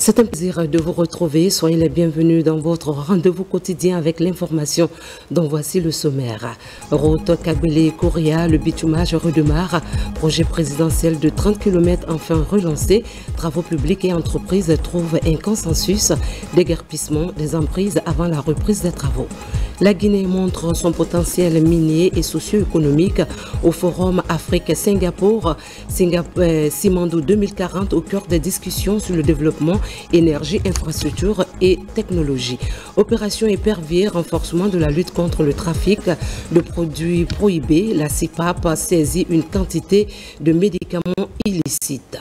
C'est un plaisir de vous retrouver. Soyez les bienvenus dans votre rendez-vous quotidien avec l'information dont voici le sommaire. Route Kabylie-Kouria, le bitumage redémarre. Projet présidentiel de 30 km enfin relancé. Travaux publics et entreprises trouvent un consensus. Déguerpissement des emprises avant la reprise des travaux. La Guinée montre son potentiel minier et socio-économique au Forum Afrique-Singapour. Simandou 2040 au cœur des discussions sur le développement, énergie, infrastructure et technologie. Opération épervier, renforcement de la lutte contre le trafic de produits prohibés. La CIPAP saisit une quantité de médicaments illicites.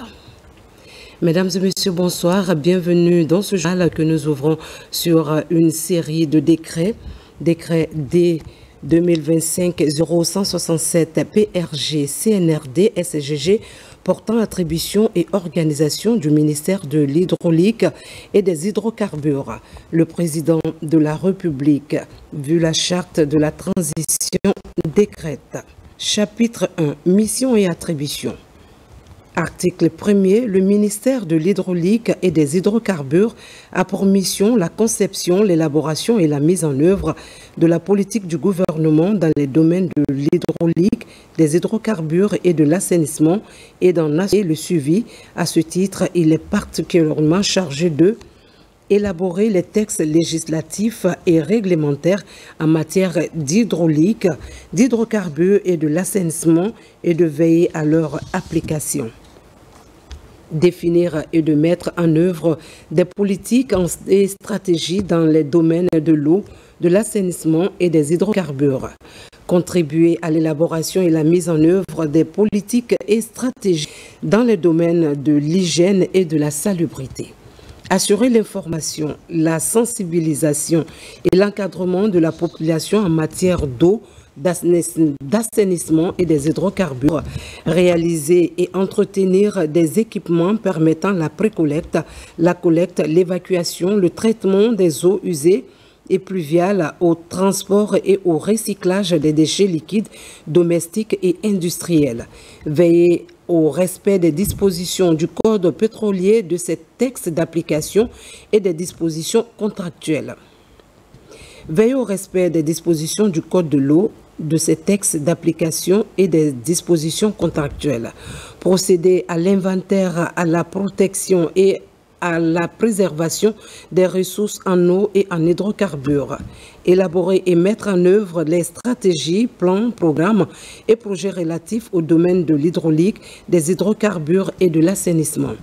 Mesdames et messieurs, bonsoir. Bienvenue dans ce journal que nous ouvrons sur une série de décrets. Décret D 2025-0167 PRG CNRD SGG portant attribution et organisation du ministère de l'Hydraulique et des Hydrocarbures. Le président de la République, vu la charte de la transition, décrète. Chapitre 1. Mission et attribution. Article 1er. Le ministère de l'Hydraulique et des Hydrocarbures a pour mission la conception, l'élaboration et la mise en œuvre de la politique du gouvernement dans les domaines de l'hydraulique, des hydrocarbures et de l'assainissement et d'en assurer le suivi. À ce titre, il est particulièrement chargé de élaborer les textes législatifs et réglementaires en matière d'hydraulique, d'hydrocarbures et de l'assainissement et de veiller à leur application. Définir et de mettre en œuvre des politiques et stratégies dans les domaines de l'eau, de l'assainissement et des hydrocarbures. Contribuer à l'élaboration et la mise en œuvre des politiques et stratégies dans les domaines de l'hygiène et de la salubrité. Assurer l'information, la sensibilisation et l'encadrement de la population en matière d'eau, d'assainissement et des hydrocarbures, réaliser et entretenir des équipements permettant la précollecte, la collecte, l'évacuation, le traitement des eaux usées et pluviales, au transport et au recyclage des déchets liquides, domestiques et industriels. Veiller au respect des dispositions du Code pétrolier, de ces textes d'application et des dispositions contractuelles. Veiller au respect des dispositions du Code de l'eau, de ces textes d'application et des dispositions contractuelles. Procéder à l'inventaire, à la protection et à la préservation des ressources en eau et en hydrocarbures. Élaborer et mettre en œuvre les stratégies, plans, programmes et projets relatifs au domaine de l'hydraulique, des hydrocarbures et de l'assainissement.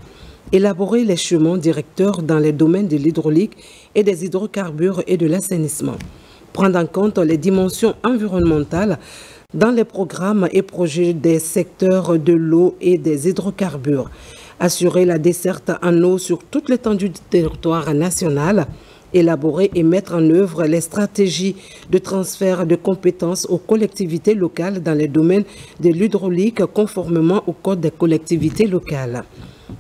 Élaborer les chemins directeurs dans les domaines de l'hydraulique et des hydrocarbures et de l'assainissement. Prendre en compte les dimensions environnementales dans les programmes et projets des secteurs de l'eau et des hydrocarbures. Assurer la desserte en eau sur toute l'étendue du territoire national. Élaborer et mettre en œuvre les stratégies de transfert de compétences aux collectivités locales dans les domaines de l'hydraulique conformément au Code des collectivités locales.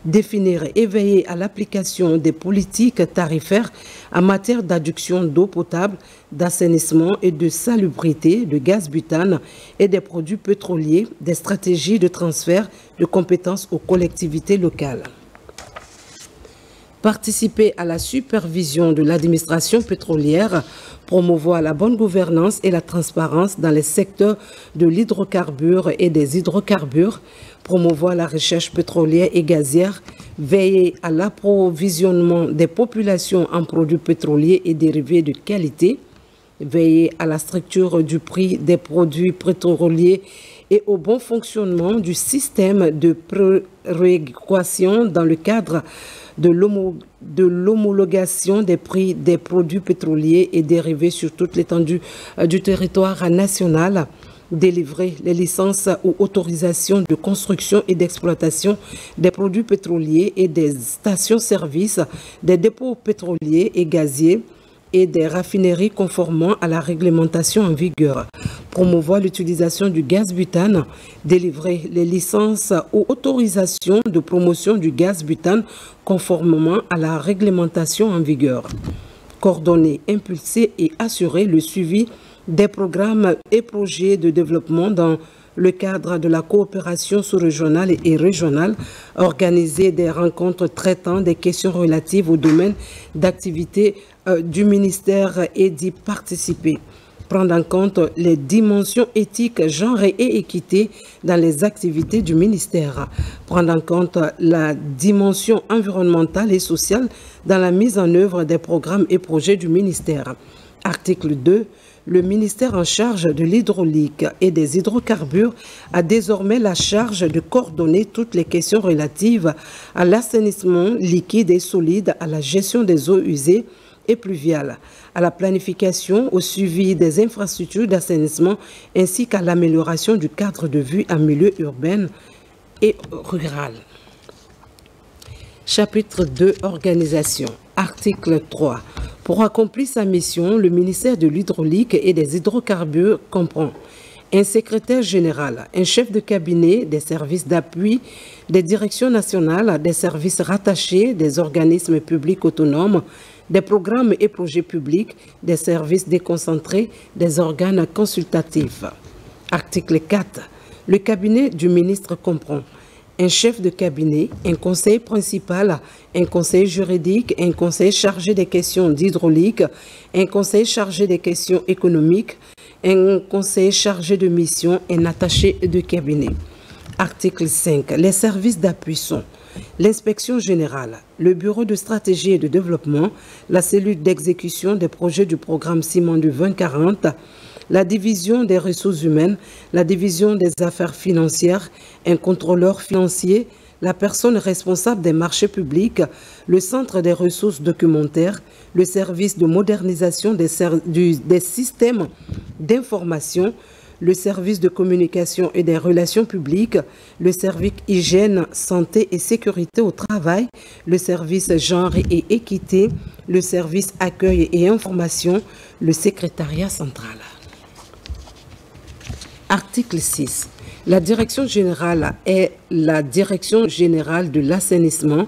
Définir et veiller à l'application des politiques tarifaires en matière d'adduction d'eau potable, d'assainissement et de salubrité, de gaz butane et des produits pétroliers, des stratégies de transfert de compétences aux collectivités locales. Participer à la supervision de l'administration pétrolière, promouvoir la bonne gouvernance et la transparence dans les secteurs de l'hydrocarbure et des hydrocarbures, promouvoir la recherche pétrolière et gazière, veiller à l'approvisionnement des populations en produits pétroliers et dérivés de qualité, veiller à la structure du prix des produits pétroliers et au bon fonctionnement du système de péréquation dans le cadre de l'homologation des prix des produits pétroliers et dérivés sur toute l'étendue du territoire national, délivrer les licences ou autorisations de construction et d'exploitation des produits pétroliers et des stations-service, des dépôts pétroliers et gaziers et des raffineries conformément à la réglementation en vigueur. Promouvoir l'utilisation du gaz butane, délivrer les licences ou autorisations de promotion du gaz butane conformément à la réglementation en vigueur. Coordonner, impulser et assurer le suivi des programmes et projets de développement dans le cadre de la coopération sous-régionale et régionale, organiser des rencontres traitant des questions relatives au domaine d'activité du ministère et d'y participer. Prendre en compte les dimensions éthiques, genre et équité dans les activités du ministère. Prendre en compte la dimension environnementale et sociale dans la mise en œuvre des programmes et projets du ministère. Article 2. Le ministère en charge de l'hydraulique et des hydrocarbures a désormais la charge de coordonner toutes les questions relatives à l'assainissement liquide et solide, à la gestion des eaux usées et pluviales, à la planification, au suivi des infrastructures d'assainissement ainsi qu'à l'amélioration du cadre de vie en milieu urbain et rural. Chapitre 2. Organisation. Article 3. Pour accomplir sa mission, le ministère de l'Hydraulique et des Hydrocarbures comprend un secrétaire général, un chef de cabinet, des services d'appui, des directions nationales, des services rattachés, des organismes publics autonomes, des programmes et projets publics, des services déconcentrés, des organes consultatifs. Article 4. Le cabinet du ministre comprend un chef de cabinet, un conseiller principal, un conseiller juridique, un conseiller chargé des questions d'hydraulique, un conseiller chargé des questions économiques, un conseiller chargé de mission, un attaché de cabinet. Article 5. Les services d'appui sont l'inspection générale, le bureau de stratégie et de développement, la cellule d'exécution des projets du programme Ciment du 2040, la division des ressources humaines, la division des affaires financières, un contrôleur financier, la personne responsable des marchés publics, le centre des ressources documentaires, le service de modernisation des systèmes d'information, le service de communication et des relations publiques, le service hygiène, santé et sécurité au travail, le service genre et équité, le service accueil et information, le secrétariat central. Article 6. La direction générale est la direction générale de l'assainissement.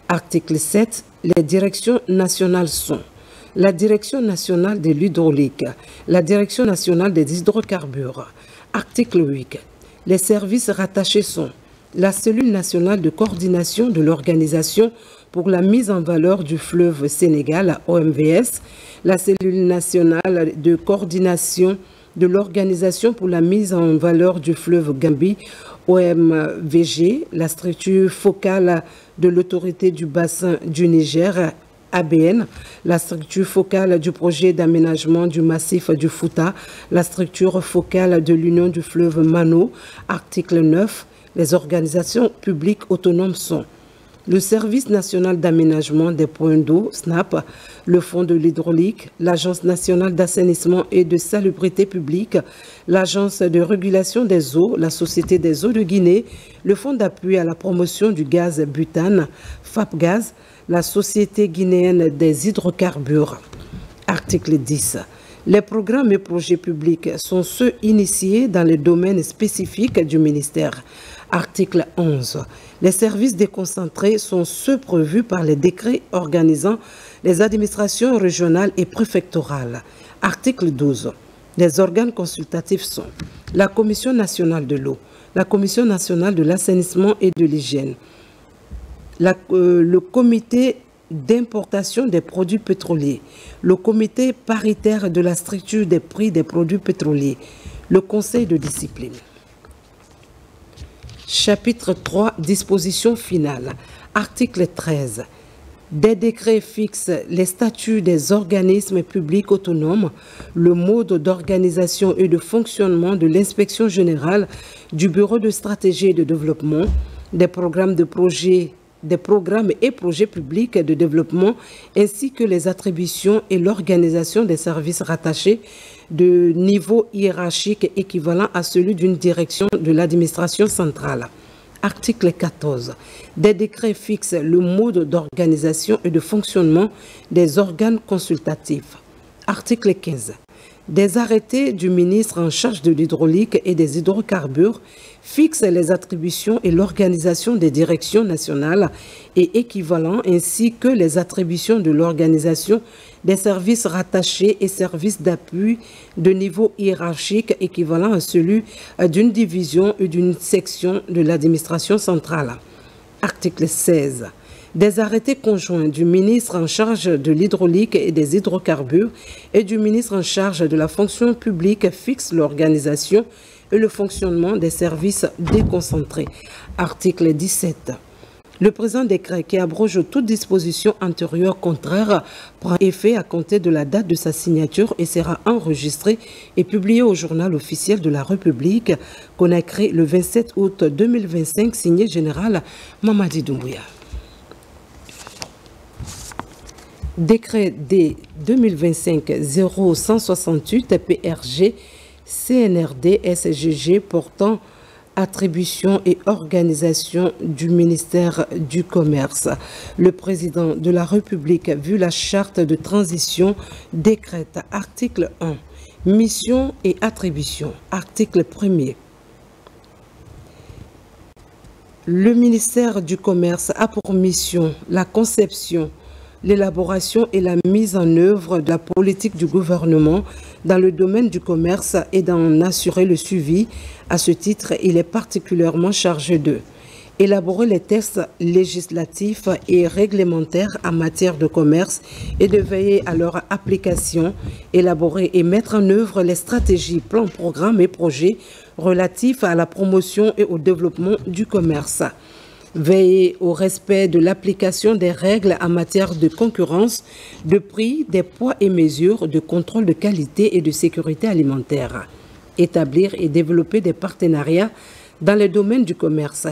Article 7. Les directions nationales sont la direction nationale de l'hydraulique, la direction nationale des hydrocarbures. Article 8. Les services rattachés sont la cellule nationale de coordination de l'organisation pour la mise en valeur du fleuve Sénégal, OMVS, la cellule nationale de coordination de l'Organisation pour la mise en valeur du fleuve Gambie, OMVG, la structure focale de l'autorité du bassin du Niger, ABN, la structure focale du projet d'aménagement du massif du Fouta, la structure focale de l'Union du fleuve Mano. Article 9. Les organisations publiques autonomes sont le Service national d'aménagement des points d'eau, SNAP, le Fonds de l'hydraulique, l'Agence nationale d'assainissement et de salubrité publique, l'Agence de régulation des eaux, la Société des eaux de Guinée, le Fonds d'appui à la promotion du gaz butane, FAPGaz, la Société guinéenne des hydrocarbures. Article 10. Les programmes et projets publics sont ceux initiés dans les domaines spécifiques du ministère. Article 11. Les services déconcentrés sont ceux prévus par les décrets organisant les administrations régionales et préfectorales. Article 12. Les organes consultatifs sont la Commission nationale de l'eau, la Commission nationale de l'assainissement et de l'hygiène, le comité d'importation des produits pétroliers, le comité paritaire de la structure des prix des produits pétroliers, le conseil de discipline. Chapitre 3. Dispositions finales. Article 13. Des décrets fixent les statuts des organismes publics autonomes, le mode d'organisation et de fonctionnement de l'inspection générale, du bureau de stratégie et de développement, des programmes et projets publics de développement, ainsi que les attributions et l'organisation des services rattachés de niveau hiérarchique équivalent à celui d'une direction de l'administration centrale. Article 14. Des décrets fixent le mode d'organisation et de fonctionnement des organes consultatifs. Article 15. Des arrêtés du ministre en charge de l'hydraulique et des hydrocarbures fixent les attributions et l'organisation des directions nationales et équivalents ainsi que les attributions de l'organisation des services rattachés et services d'appui de niveau hiérarchique équivalent à celui d'une division ou d'une section de l'administration centrale. Article 16. Des arrêtés conjoints du ministre en charge de l'hydraulique et des hydrocarbures et du ministre en charge de la fonction publique fixent l'organisation et le fonctionnement des services déconcentrés. Article 17. Le présent décret qui abroge toute disposition antérieure contraire prend effet à compter de la date de sa signature et sera enregistré et publié au journal officiel de la République, Conakry, le 27 août 2025, signé général Mamadi Doumbouya. Décret D 2025-0168 PRG CNRD SGG portant attribution et organisation du ministère du Commerce. Le président de la République, vu la charte de transition, décrète article 1, mission et attribution. Article 1er. Le ministère du Commerce a pour mission la conception, l'élaboration et la mise en œuvre de la politique du gouvernement dans le domaine du commerce et d'en assurer le suivi. À ce titre, il est particulièrement chargé de élaborer les textes législatifs et réglementaires en matière de commerce et de veiller à leur application, élaborer et mettre en œuvre les stratégies, plans, programmes et projets relatifs à la promotion et au développement du commerce. Veiller au respect de l'application des règles en matière de concurrence, de prix, des poids et mesures, de contrôle de qualité et de sécurité alimentaire. Établir et développer des partenariats dans les domaines du commerce.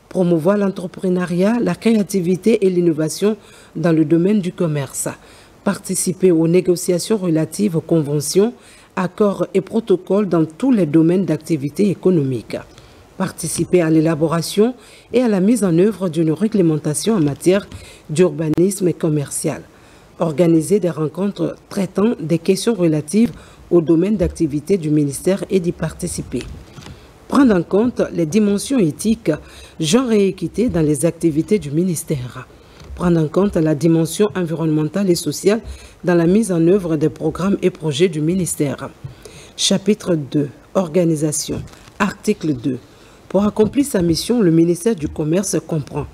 Promouvoir l'entrepreneuriat, la créativité et l'innovation dans le domaine du commerce. Participer aux négociations relatives aux conventions, accords et protocoles dans tous les domaines d'activité économique. Participer à l'élaboration et à la mise en œuvre d'une réglementation en matière d'urbanisme commercial. Organiser des rencontres traitant des questions relatives au domaine d'activité du ministère et d'y participer. Prendre en compte les dimensions éthiques, genre et équité dans les activités du ministère. Prendre en compte la dimension environnementale et sociale dans la mise en œuvre des programmes et projets du ministère. Chapitre 2. Organisation. Article 2. Pour accomplir sa mission, le ministère du Commerce comprend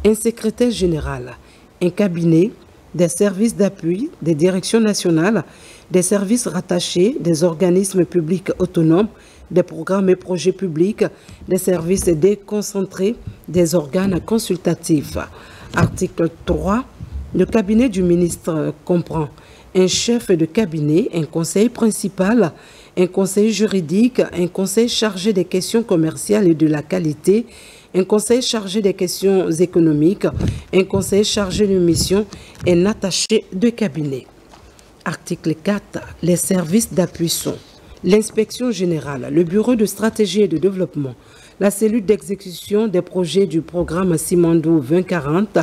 un secrétaire général, un cabinet, des services d'appui, des directions nationales, des services rattachés, des organismes publics autonomes, des programmes et projets publics, des services déconcentrés, des organes consultatifs. Article 3. Le cabinet du ministre comprend un chef de cabinet, un conseiller principal, un conseiller juridique, un conseiller chargé des questions commerciales et de la qualité, un conseiller chargé des questions économiques, un conseiller chargé de mission et un attaché de cabinet. Article 4. Les services d'appui sont l'inspection générale, le bureau de stratégie et de développement, la cellule d'exécution des projets du programme Simandou 2040,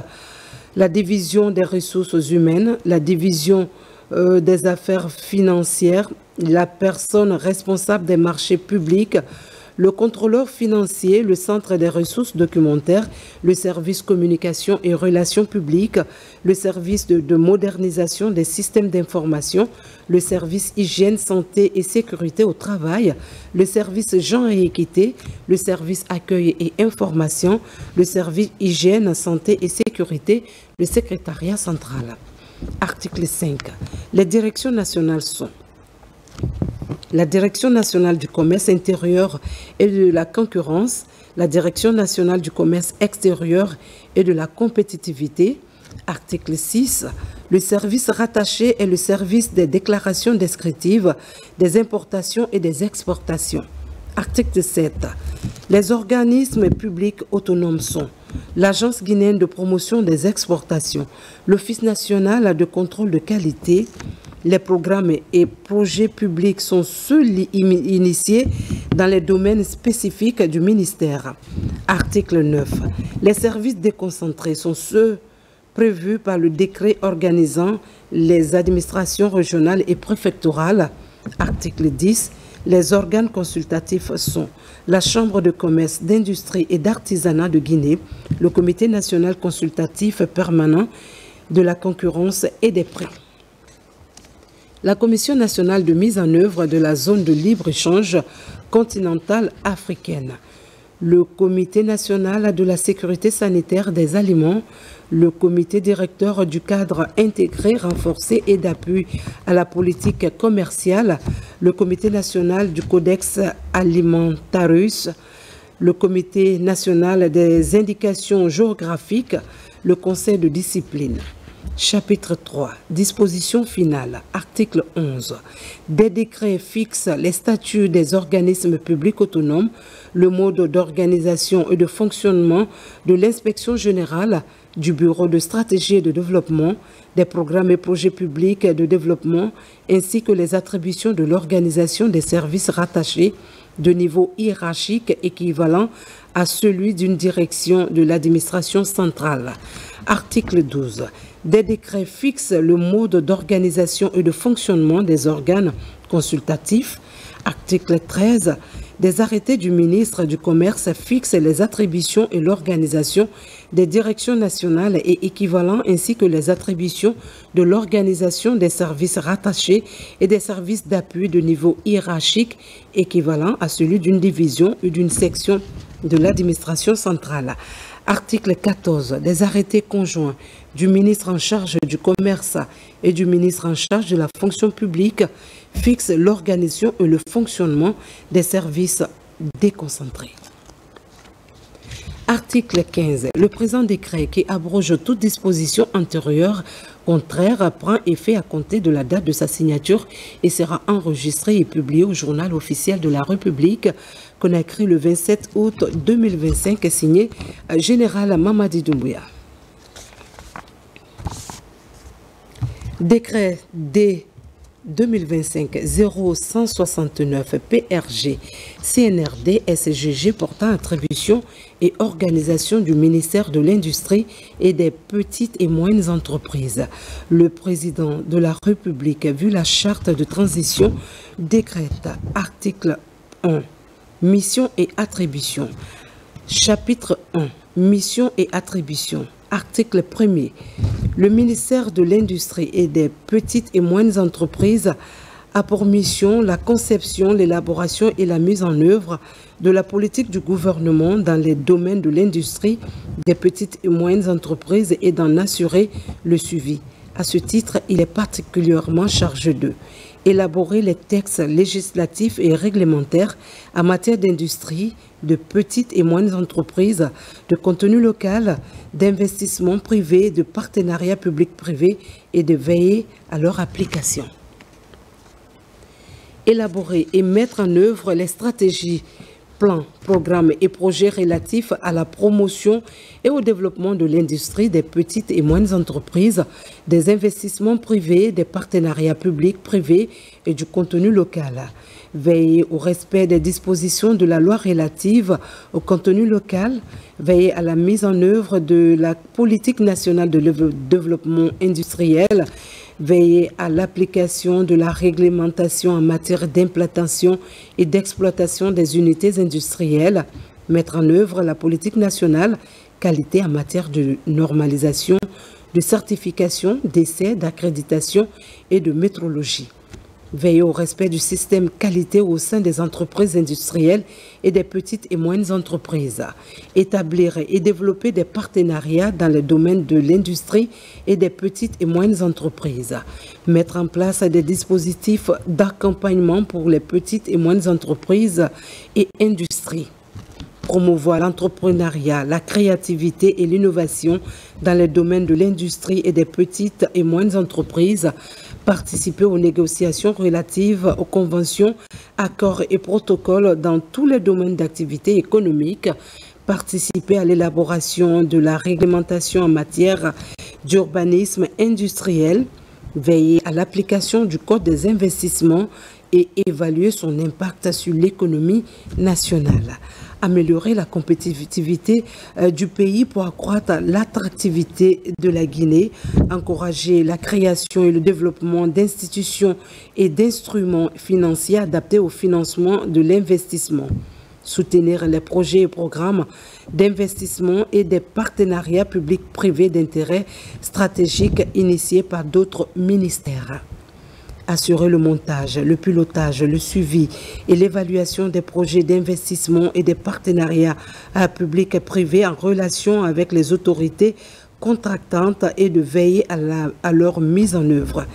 la division des ressources humaines, la division des affaires financières, la personne responsable des marchés publics, le contrôleur financier, le centre des ressources documentaires, le service communication et relations publiques, le service de modernisation des systèmes d'information, le service hygiène, santé et sécurité au travail, le service genre et équité, le service accueil et information, le service hygiène, santé et sécurité, le secrétariat central. Article 5. Les directions nationales sont la Direction nationale du commerce intérieur et de la concurrence, la Direction nationale du commerce extérieur et de la compétitivité. Article 6. Le service rattaché est le service des déclarations descriptives des importations et des exportations. Article 7. Les organismes publics autonomes sont l'Agence guinéenne de promotion des exportations, l'Office national de contrôle de qualité. Les programmes et projets publics sont ceux initiés dans les domaines spécifiques du ministère. Article 9. Les services déconcentrés sont ceux prévus par le décret organisant les administrations régionales et préfectorales. Article 10. Les organes consultatifs sont la Chambre de commerce, d'industrie et d'artisanat de Guinée, le Comité national consultatif permanent de la concurrence et des prix, la Commission nationale de mise en œuvre de la zone de libre-échange continentale africaine, le Comité national de la sécurité sanitaire des aliments, le comité directeur du cadre intégré, renforcé et d'appui à la politique commerciale, le comité national du codex alimentarius, le comité national des indications géographiques, le conseil de discipline. Chapitre 3. Disposition finale. Article 11. Des décrets fixent les statuts des organismes publics autonomes, le mode d'organisation et de fonctionnement de l'inspection générale, du Bureau de stratégie et de développement, des programmes et projets publics de développement, ainsi que les attributions de l'organisation des services rattachés de niveau hiérarchique équivalent à celui d'une direction de l'administration centrale. Article 12. Des décrets fixent le mode d'organisation et de fonctionnement des organes consultatifs. Article 13. Des arrêtés du ministre du Commerce fixent les attributions et l'organisation des directions nationales et équivalents ainsi que les attributions de l'organisation des services rattachés et des services d'appui de niveau hiérarchique équivalent à celui d'une division ou d'une section de l'administration centrale. Article 14. Des arrêtés conjoints du ministre en charge du commerce et du ministre en charge de la fonction publique fixent l'organisation et le fonctionnement des services déconcentrés. Article 15. Le présent décret qui abroge toute disposition antérieure contraire prend effet à compter de la date de sa signature et sera enregistré et publié au journal officiel de la République, Conakry le 27 août 2025, signé Général Mamadi Doumbouya. Décret D 2025-0169 PRG CNRD SGG portant attribution et organisation du ministère de l'Industrie et des petites et moyennes entreprises. Le président de la République, vu la charte de transition, décrète article 1, mission et attribution. Chapitre 1, mission et attribution. Article 1er. Le ministère de l'Industrie et des petites et moyennes entreprises a pour mission la conception, l'élaboration et la mise en œuvre de la politique du gouvernement dans les domaines de l'industrie, des petites et moyennes entreprises et d'en assurer le suivi. À ce titre, il est particulièrement chargé de élaborer les textes législatifs et réglementaires en matière d'industrie, de petites et moyennes entreprises, de contenu local, d'investissement privé, de partenariat public-privé et de veiller à leur application. Élaborer et mettre en œuvre les stratégies, plans, programmes et projets relatifs à la promotion et au développement de l'industrie, des petites et moyennes entreprises, des investissements privés, des partenariats publics-privés et du contenu local. Veiller au respect des dispositions de la loi relative au contenu local, veiller à la mise en œuvre de la politique nationale de développement industriel, veiller à l'application de la réglementation en matière d'implantation et d'exploitation des unités industrielles, mettre en œuvre la politique nationale qualité en matière de normalisation, de certification, d'essai, d'accréditation et de métrologie. Veiller au respect du système qualité au sein des entreprises industrielles et des petites et moyennes entreprises. Établir et développer des partenariats dans le domaine de l'industrie et des petites et moyennes entreprises. Mettre en place des dispositifs d'accompagnement pour les petites et moyennes entreprises et industries. Promouvoir l'entrepreneuriat, la créativité et l'innovation dans les domaines de l'industrie et des petites et moyennes entreprises. Participer aux négociations relatives aux conventions, accords et protocoles dans tous les domaines d'activité économique. Participer à l'élaboration de la réglementation en matière d'urbanisme industriel. Veiller à l'application du Code des investissements et évaluer son impact sur l'économie nationale. améliorer la compétitivité du pays pour accroître l'attractivité de la Guinée, encourager la création et le développement d'institutions et d'instruments financiers adaptés au financement de l'investissement, soutenir les projets et programmes d'investissement et des partenariats publics-privés d'intérêt stratégique initiés par d'autres ministères. Assurer le montage, le pilotage, le suivi et l'évaluation des projets d'investissement et des partenariats publics et privés en relation avec les autorités contractantes et de veiller à leur mise en œuvre.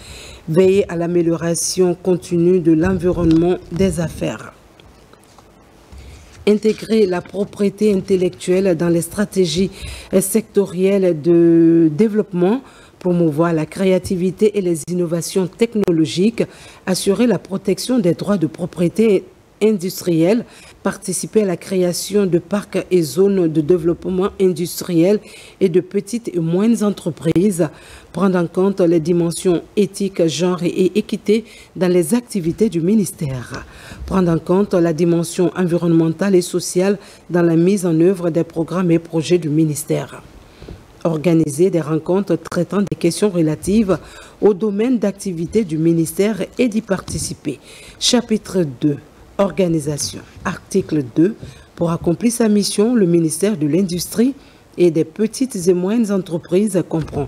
Veiller à l'amélioration continue de l'environnement des affaires. Intégrer la propriété intellectuelle dans les stratégies sectorielles de développement, promouvoir la créativité et les innovations technologiques, assurer la protection des droits de propriété industrielle, participer à la création de parcs et zones de développement industriel et de petites et moyennes entreprises, prendre en compte les dimensions éthiques, genre et équité dans les activités du ministère, prendre en compte la dimension environnementale et sociale dans la mise en œuvre des programmes et projets du ministère. Organiser des rencontres traitant des questions relatives au domaine d'activité du ministère et d'y participer. Chapitre 2. Organisation. Article 2. Pour accomplir sa mission, le ministère de l'Industrie et des petites et moyennes entreprises comprend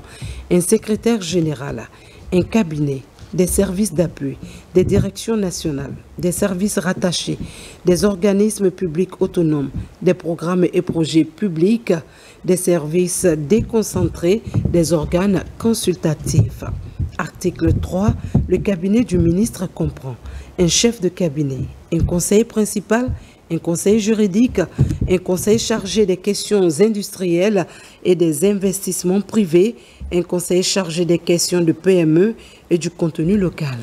un secrétaire général, un cabinet, des services d'appui, des directions nationales, des services rattachés, des organismes publics autonomes, des programmes et projets publics, des services déconcentrés, des organes consultatifs. Article 3. Le cabinet du ministre comprend un chef de cabinet, un conseiller principal, un conseiller juridique, un conseiller chargé des questions industrielles et des investissements privés, un conseiller chargé des questions de PME et du contenu local,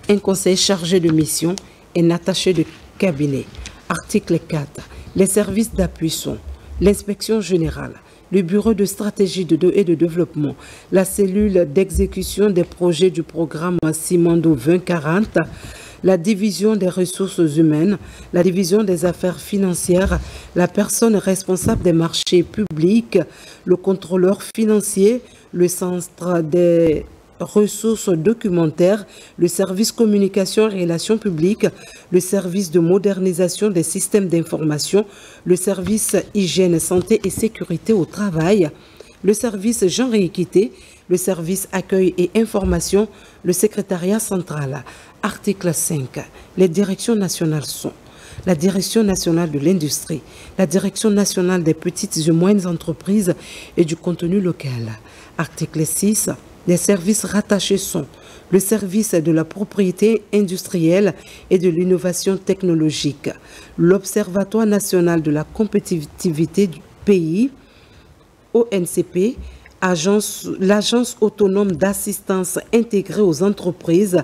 un conseiller chargé de mission et un attaché de cabinet. Article 4. Les services d'appui sont l'inspection générale, le bureau de stratégie et de développement, la cellule d'exécution des projets du programme Simando 2040, la division des ressources humaines, la division des affaires financières, la personne responsable des marchés publics, le contrôleur financier, le centre des ressources documentaires, le service communication et relations publiques, le service de modernisation des systèmes d'information, le service hygiène, santé et sécurité au travail, le service genre et équité, le service accueil et information, le secrétariat central. Article 5. Les directions nationales sont la Direction nationale de l'industrie, la Direction nationale des petites et moyennes entreprises et du contenu local. Article 6. Les services rattachés sont le service de la propriété industrielle et de l'innovation technologique, l'Observatoire national de la compétitivité du pays, ONCP, l'Agence autonome d'assistance intégrée aux entreprises,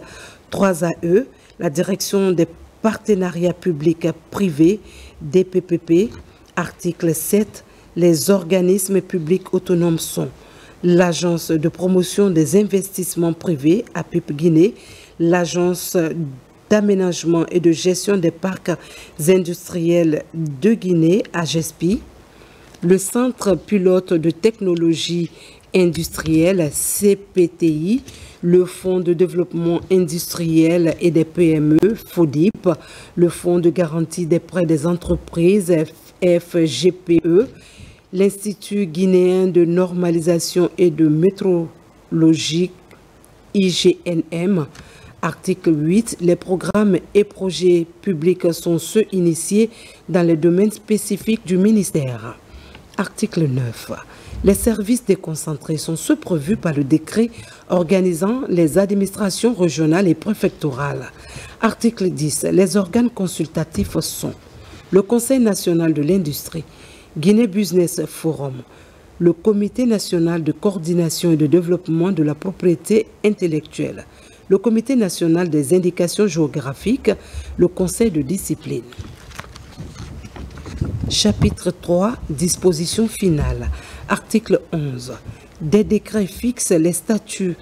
3AE, la Direction des partenariats publics privés, DPPP. Article 7. Les organismes publics autonomes sont l'Agence de promotion des investissements privés, APIP Guinée, l'Agence d'aménagement et de gestion des parcs industriels de Guinée, AGESPI, le Centre pilote de technologie industrielle, CPTI, le Fonds de développement industriel et des PME, FODIP, le Fonds de garantie des prêts des entreprises, FGPE, l'Institut guinéen de normalisation et de métrologie, IGNM. Article 8. Les programmes et projets publics sont ceux initiés dans les domaines spécifiques du ministère. Article 9. Les services déconcentrés sont ceux prévus par le décret organisant les administrations régionales et préfectorales. Article 10. Les organes consultatifs sont le Conseil national de l'industrie, Guinée Business Forum, le Comité national de coordination et de développement de la propriété intellectuelle, le Comité national des indications géographiques, le Conseil de discipline. Chapitre 3. Dispositions finales. Article 11. Des décrets fixent les statuts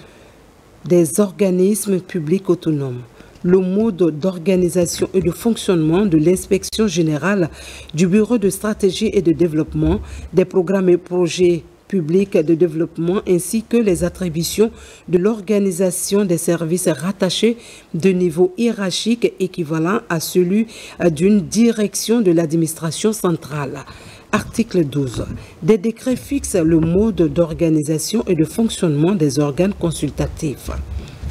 des organismes publics autonomes, le mode d'organisation et de fonctionnement de l'inspection générale du Bureau de stratégie et de développement, des programmes et projets publics de développement ainsi que les attributions de l'organisation des services rattachés de niveau hiérarchique équivalent à celui d'une direction de l'administration centrale. Article 12. Des décrets fixent le mode d'organisation et de fonctionnement des organes consultatifs.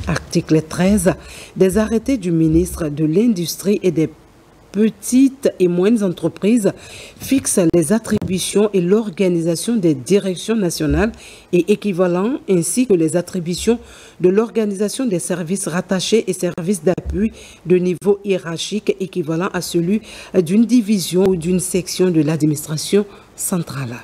Article 13. Des arrêtés du ministre de l'Industrie et des petites et moyennes entreprises fixent les attributions et l'organisation des directions nationales et équivalents ainsi que les attributions de l'organisation des services rattachés et services d'appui de niveau hiérarchique équivalent à celui d'une division ou d'une section de l'administration centrale.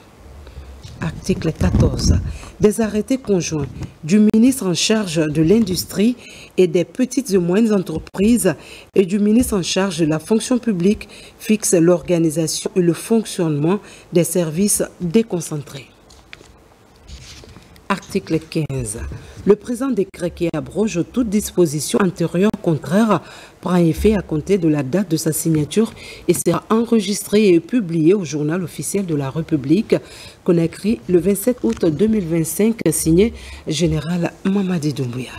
Article 14. Des arrêtés conjoints du ministre en charge de l'industrie et des petites et moyennes entreprises et du ministre en charge de la fonction publique fixent l'organisation et le fonctionnement des services déconcentrés. Article 15. Le présent décret qui abroge toute disposition antérieure contraire prend effet à compter de la date de sa signature et sera enregistré et publié au journal officiel de la République, Conakry, le 27 août 2025, signé Général Mamadi Doumbouya.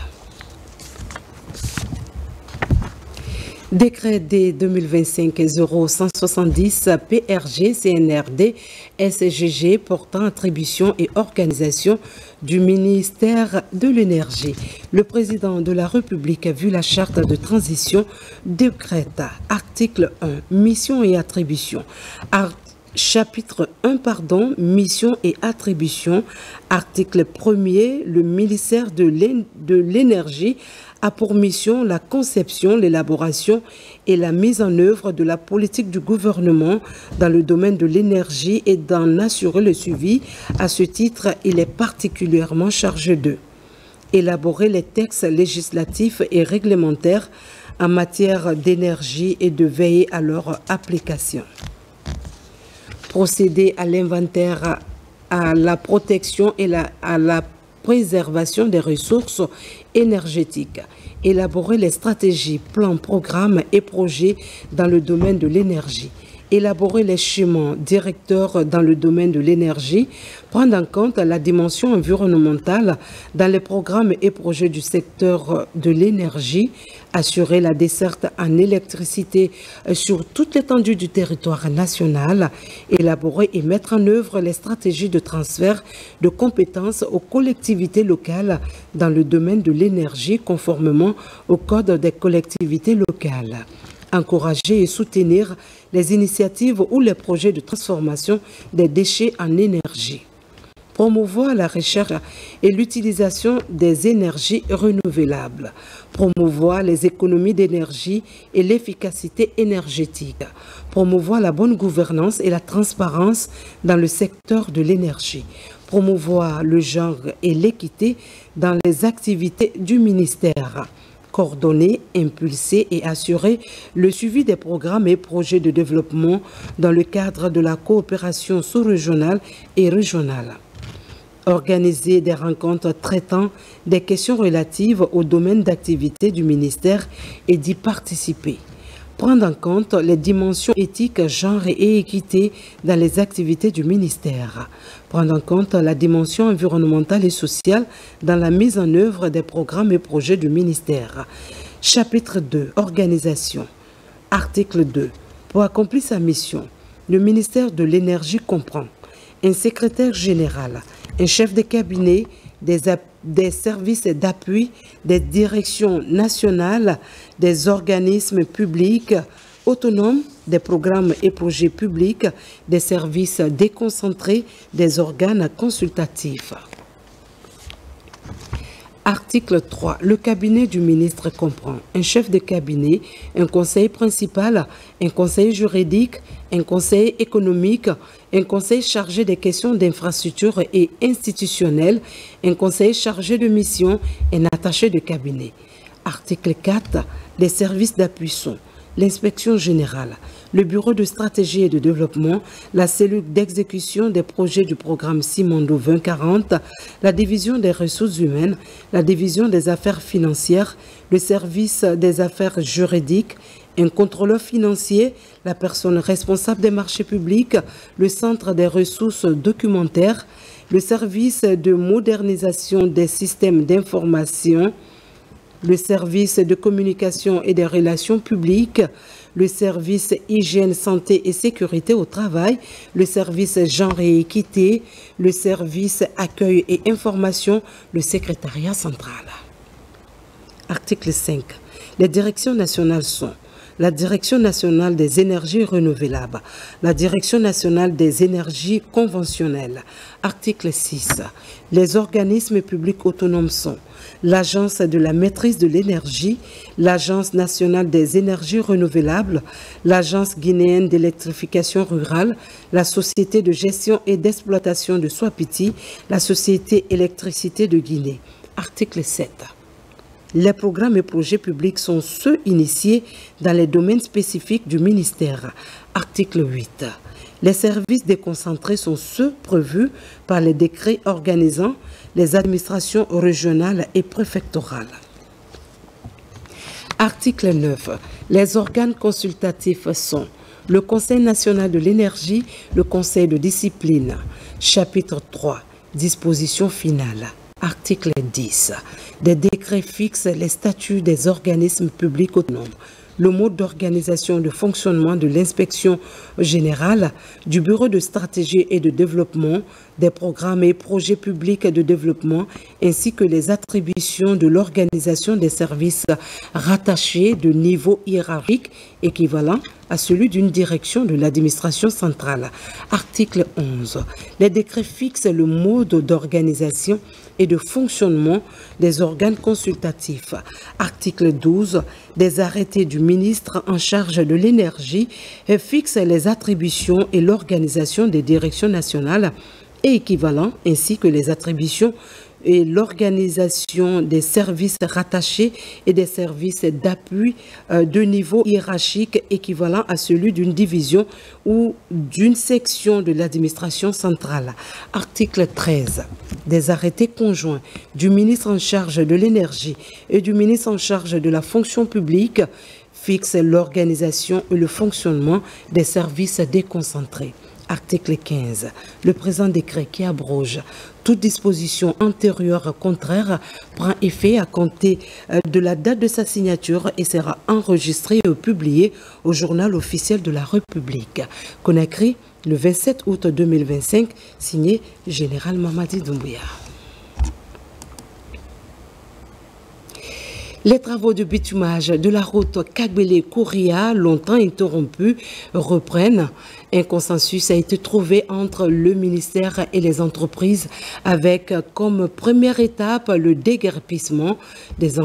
Décret D 2025-0170 PRG CNRD SGG portant attribution et organisation du ministère de l'Énergie. Le président de la République a vu la charte de transition décrète. Article 1. Mission et attribution. Chapitre 1, mission et attribution. Article 1er, le ministère de l'Énergie a pour mission la conception, l'élaboration et la mise en œuvre de la politique du gouvernement dans le domaine de l'énergie et d'en assurer le suivi. À ce titre, il est particulièrement chargé de élaborer les textes législatifs et réglementaires en matière d'énergie et de veiller à leur application. Procéder à l'inventaire, à la protection et à la préservation des ressources énergétiques. Élaborer les stratégies, plans, programmes et projets dans le domaine de l'énergie. Élaborer les schémas directeurs dans le domaine de l'énergie, prendre en compte la dimension environnementale dans les programmes et projets du secteur de l'énergie, assurer la desserte en électricité sur toute l'étendue du territoire national, élaborer et mettre en œuvre les stratégies de transfert de compétences aux collectivités locales dans le domaine de l'énergie conformément au Code des collectivités locales. Encourager et soutenir les initiatives ou les projets de transformation des déchets en énergie. Promouvoir la recherche et l'utilisation des énergies renouvelables. Promouvoir les économies d'énergie et l'efficacité énergétique. Promouvoir la bonne gouvernance et la transparence dans le secteur de l'énergie. Promouvoir le genre et l'équité dans les activités du ministère. Coordonner, impulser et assurer le suivi des programmes et projets de développement dans le cadre de la coopération sous-régionale et régionale. Organiser des rencontres traitant des questions relatives au domaine d'activité du ministère et d'y participer. Prendre en compte les dimensions éthiques, genre et équité dans les activités du ministère. Prendre en compte la dimension environnementale et sociale dans la mise en œuvre des programmes et projets du ministère. Chapitre 2. Organisation. Article 2. Pour accomplir sa mission, le ministère de l'Énergie comprend un secrétaire général, un chef de cabinet, des services d'appui, des directions nationales, des organismes publics autonomes, des programmes et projets publics, des services déconcentrés, des organes consultatifs. Article 3. Le cabinet du ministre comprend un chef de cabinet, un conseiller principal, un conseiller juridique, un conseiller économique, un conseiller chargé des questions d'infrastructure et institutionnelles, un conseiller chargé de mission, un attaché de cabinet. Article 4. Les services d'appui sont l'inspection générale, le Bureau de stratégie et de développement, la cellule d'exécution des projets du programme Simondo 2040, la division des ressources humaines, la division des affaires financières, le service des affaires juridiques, un contrôleur financier, la personne responsable des marchés publics, le centre des ressources documentaires, le service de modernisation des systèmes d'information, le service de communication et des relations publiques, le service hygiène, santé et sécurité au travail, le service genre et équité, le service accueil et information, le secrétariat central. Article 5. Les directions nationales sont la Direction nationale des énergies renouvelables, la Direction nationale des énergies conventionnelles. Article 6. Les organismes publics autonomes sont l'Agence de la maîtrise de l'énergie, l'Agence nationale des énergies renouvelables, l'Agence guinéenne d'électrification rurale, la Société de gestion et d'exploitation de Swapiti, la Société électricité de Guinée. Article 7. Les programmes et projets publics sont ceux initiés dans les domaines spécifiques du ministère. Article 8. Les services déconcentrés sont ceux prévus par les décrets organisant les administrations régionales et préfectorales. Article 9. Les organes consultatifs sont le Conseil national de l'énergie, le Conseil de discipline. Chapitre 3. Dispositions finales. Article 10. Des décrets fixent les statuts des organismes publics autonomes, le mode d'organisation et de fonctionnement de l'inspection générale, du Bureau de stratégie et de développement, des programmes et projets publics de développement, ainsi que les attributions de l'organisation des services rattachés de niveau hiérarchique équivalent à celui d'une direction de l'administration centrale. Article 11. Les décrets fixent le mode d'organisation et de fonctionnement des organes consultatifs. Article 12. Des arrêtés du ministre en charge de l'énergie fixent les attributions et l'organisation des directions nationales et équivalents, ainsi que les attributions et l'organisation des services rattachés et des services d'appui de niveau hiérarchique équivalent à celui d'une division ou d'une section de l'administration centrale. Article 13. Des arrêtés conjoints du ministre en charge de l'énergie et du ministre en charge de la fonction publique fixent l'organisation et le fonctionnement des services déconcentrés. Article 15. Le présent décret qui abroge toute disposition antérieure contraire prend effet à compter de la date de sa signature et sera enregistré et publié au journal officiel de la République. Conakry, le 27 août 2025, signé Général Mamadi Doumbouya. Les travaux de bitumage de la route Kagbele-Kouria, longtemps interrompus, reprennent. Un consensus a été trouvé entre le ministère et les entreprises avec comme première étape le déguerpissement des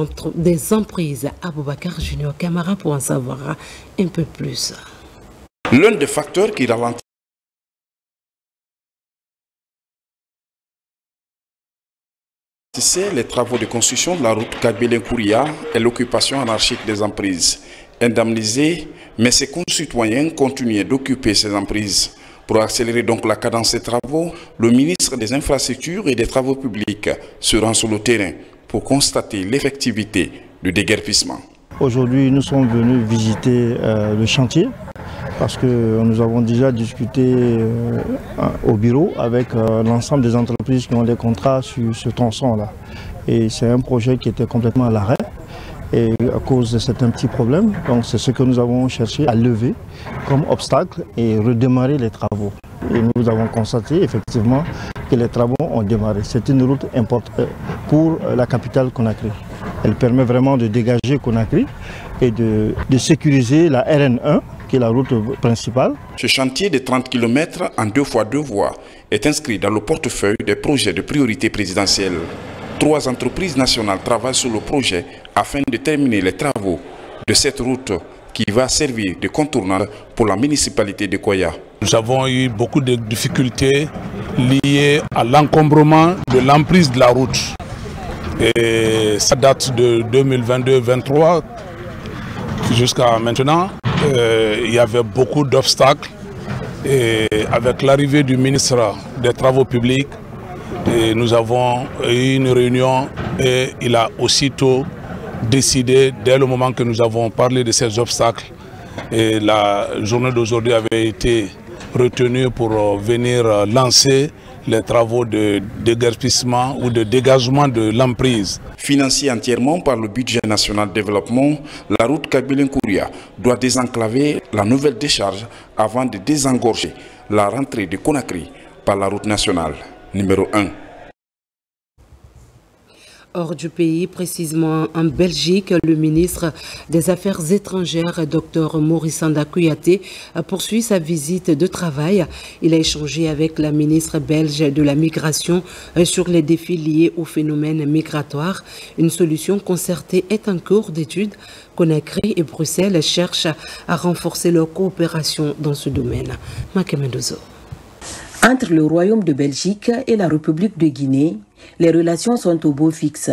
emprises. Aboubakar Junior Camara pour en savoir un peu plus. L'un des facteurs qui ralentit les travaux de construction de la route Kagbele-Kouria et l'occupation anarchique des emprises. Indemnisés, mais ses concitoyens continuaient d'occuper ces emprises. Pour accélérer donc la cadence des travaux, le ministre des Infrastructures et des Travaux publics se rend sur le terrain pour constater l'effectivité du déguerpissement. Aujourd'hui, nous sommes venus visiter le chantier parce que nous avons déjà discuté au bureau avec l'ensemble des entreprises qui ont des contrats sur ce tronçon-là. Et c'est un projet qui était complètement à l'arrêt. Et à cause de certains petits problèmes, donc c'est ce que nous avons cherché à lever comme obstacle et redémarrer les travaux. Et nous avons constaté effectivement que les travaux ont démarré. C'est une route importante pour la capitale Conakry. Elle permet vraiment de dégager Conakry et de sécuriser la RN1, qui est la route principale. Ce chantier de 30 km en 2x2 voies est inscrit dans le portefeuille des projets de priorité présidentielle. 3 entreprises nationales travaillent sur le projet afin de terminer les travaux de cette route qui va servir de contournant pour la municipalité de Koya. Nous avons eu beaucoup de difficultés liées à l'encombrement de l'emprise de la route. Et ça date de 2022-2023 jusqu'à maintenant. il y avait beaucoup d'obstacles. Et avec l'arrivée du ministre des Travaux publics, nous avons eu une réunion et il a aussitôt décidé, dès le moment que nous avons parlé de ces obstacles, et la journée d'aujourd'hui avait été retenue pour venir lancer les travaux de déguerpissement ou de dégagement de l'emprise. Financée entièrement par le budget national de développement, la route Kabylie-Nkouria doit désenclaver la nouvelle décharge avant de désengorger la rentrée de Conakry par la route nationale numéro 1. Hors du pays, précisément en Belgique, le ministre des Affaires étrangères, Dr Maurice Sanda Kouyaté, poursuit sa visite de travail. Il a échangé avec la ministre belge de la Migration sur les défis liés au phénomène migratoire. Une solution concertée est en cours d'étude. Conakry et Bruxelles cherchent à renforcer leur coopération dans ce domaine. Makemendozo. Entre le Royaume de Belgique et la République de Guinée, les relations sont au beau fixe.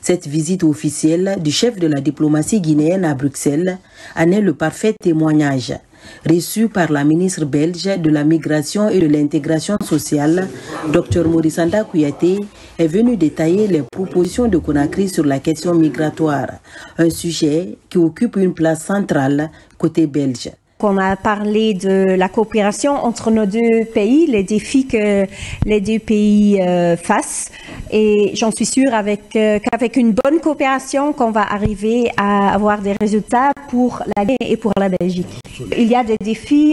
Cette visite officielle du chef de la diplomatie guinéenne à Bruxelles en est le parfait témoignage. Reçu par la ministre belge de la Migration et de l'Intégration sociale, Dr Maurice Sanda Kouyaté est venu détailler les propositions de Conakry sur la question migratoire, un sujet qui occupe une place centrale côté belge. On a parlé de la coopération entre nos deux pays, les défis que les deux pays fassent. Et j'en suis sûre qu'avec une bonne coopération, qu'on va arriver à avoir des résultats pour la Guinée et pour la Belgique. Il y a des défis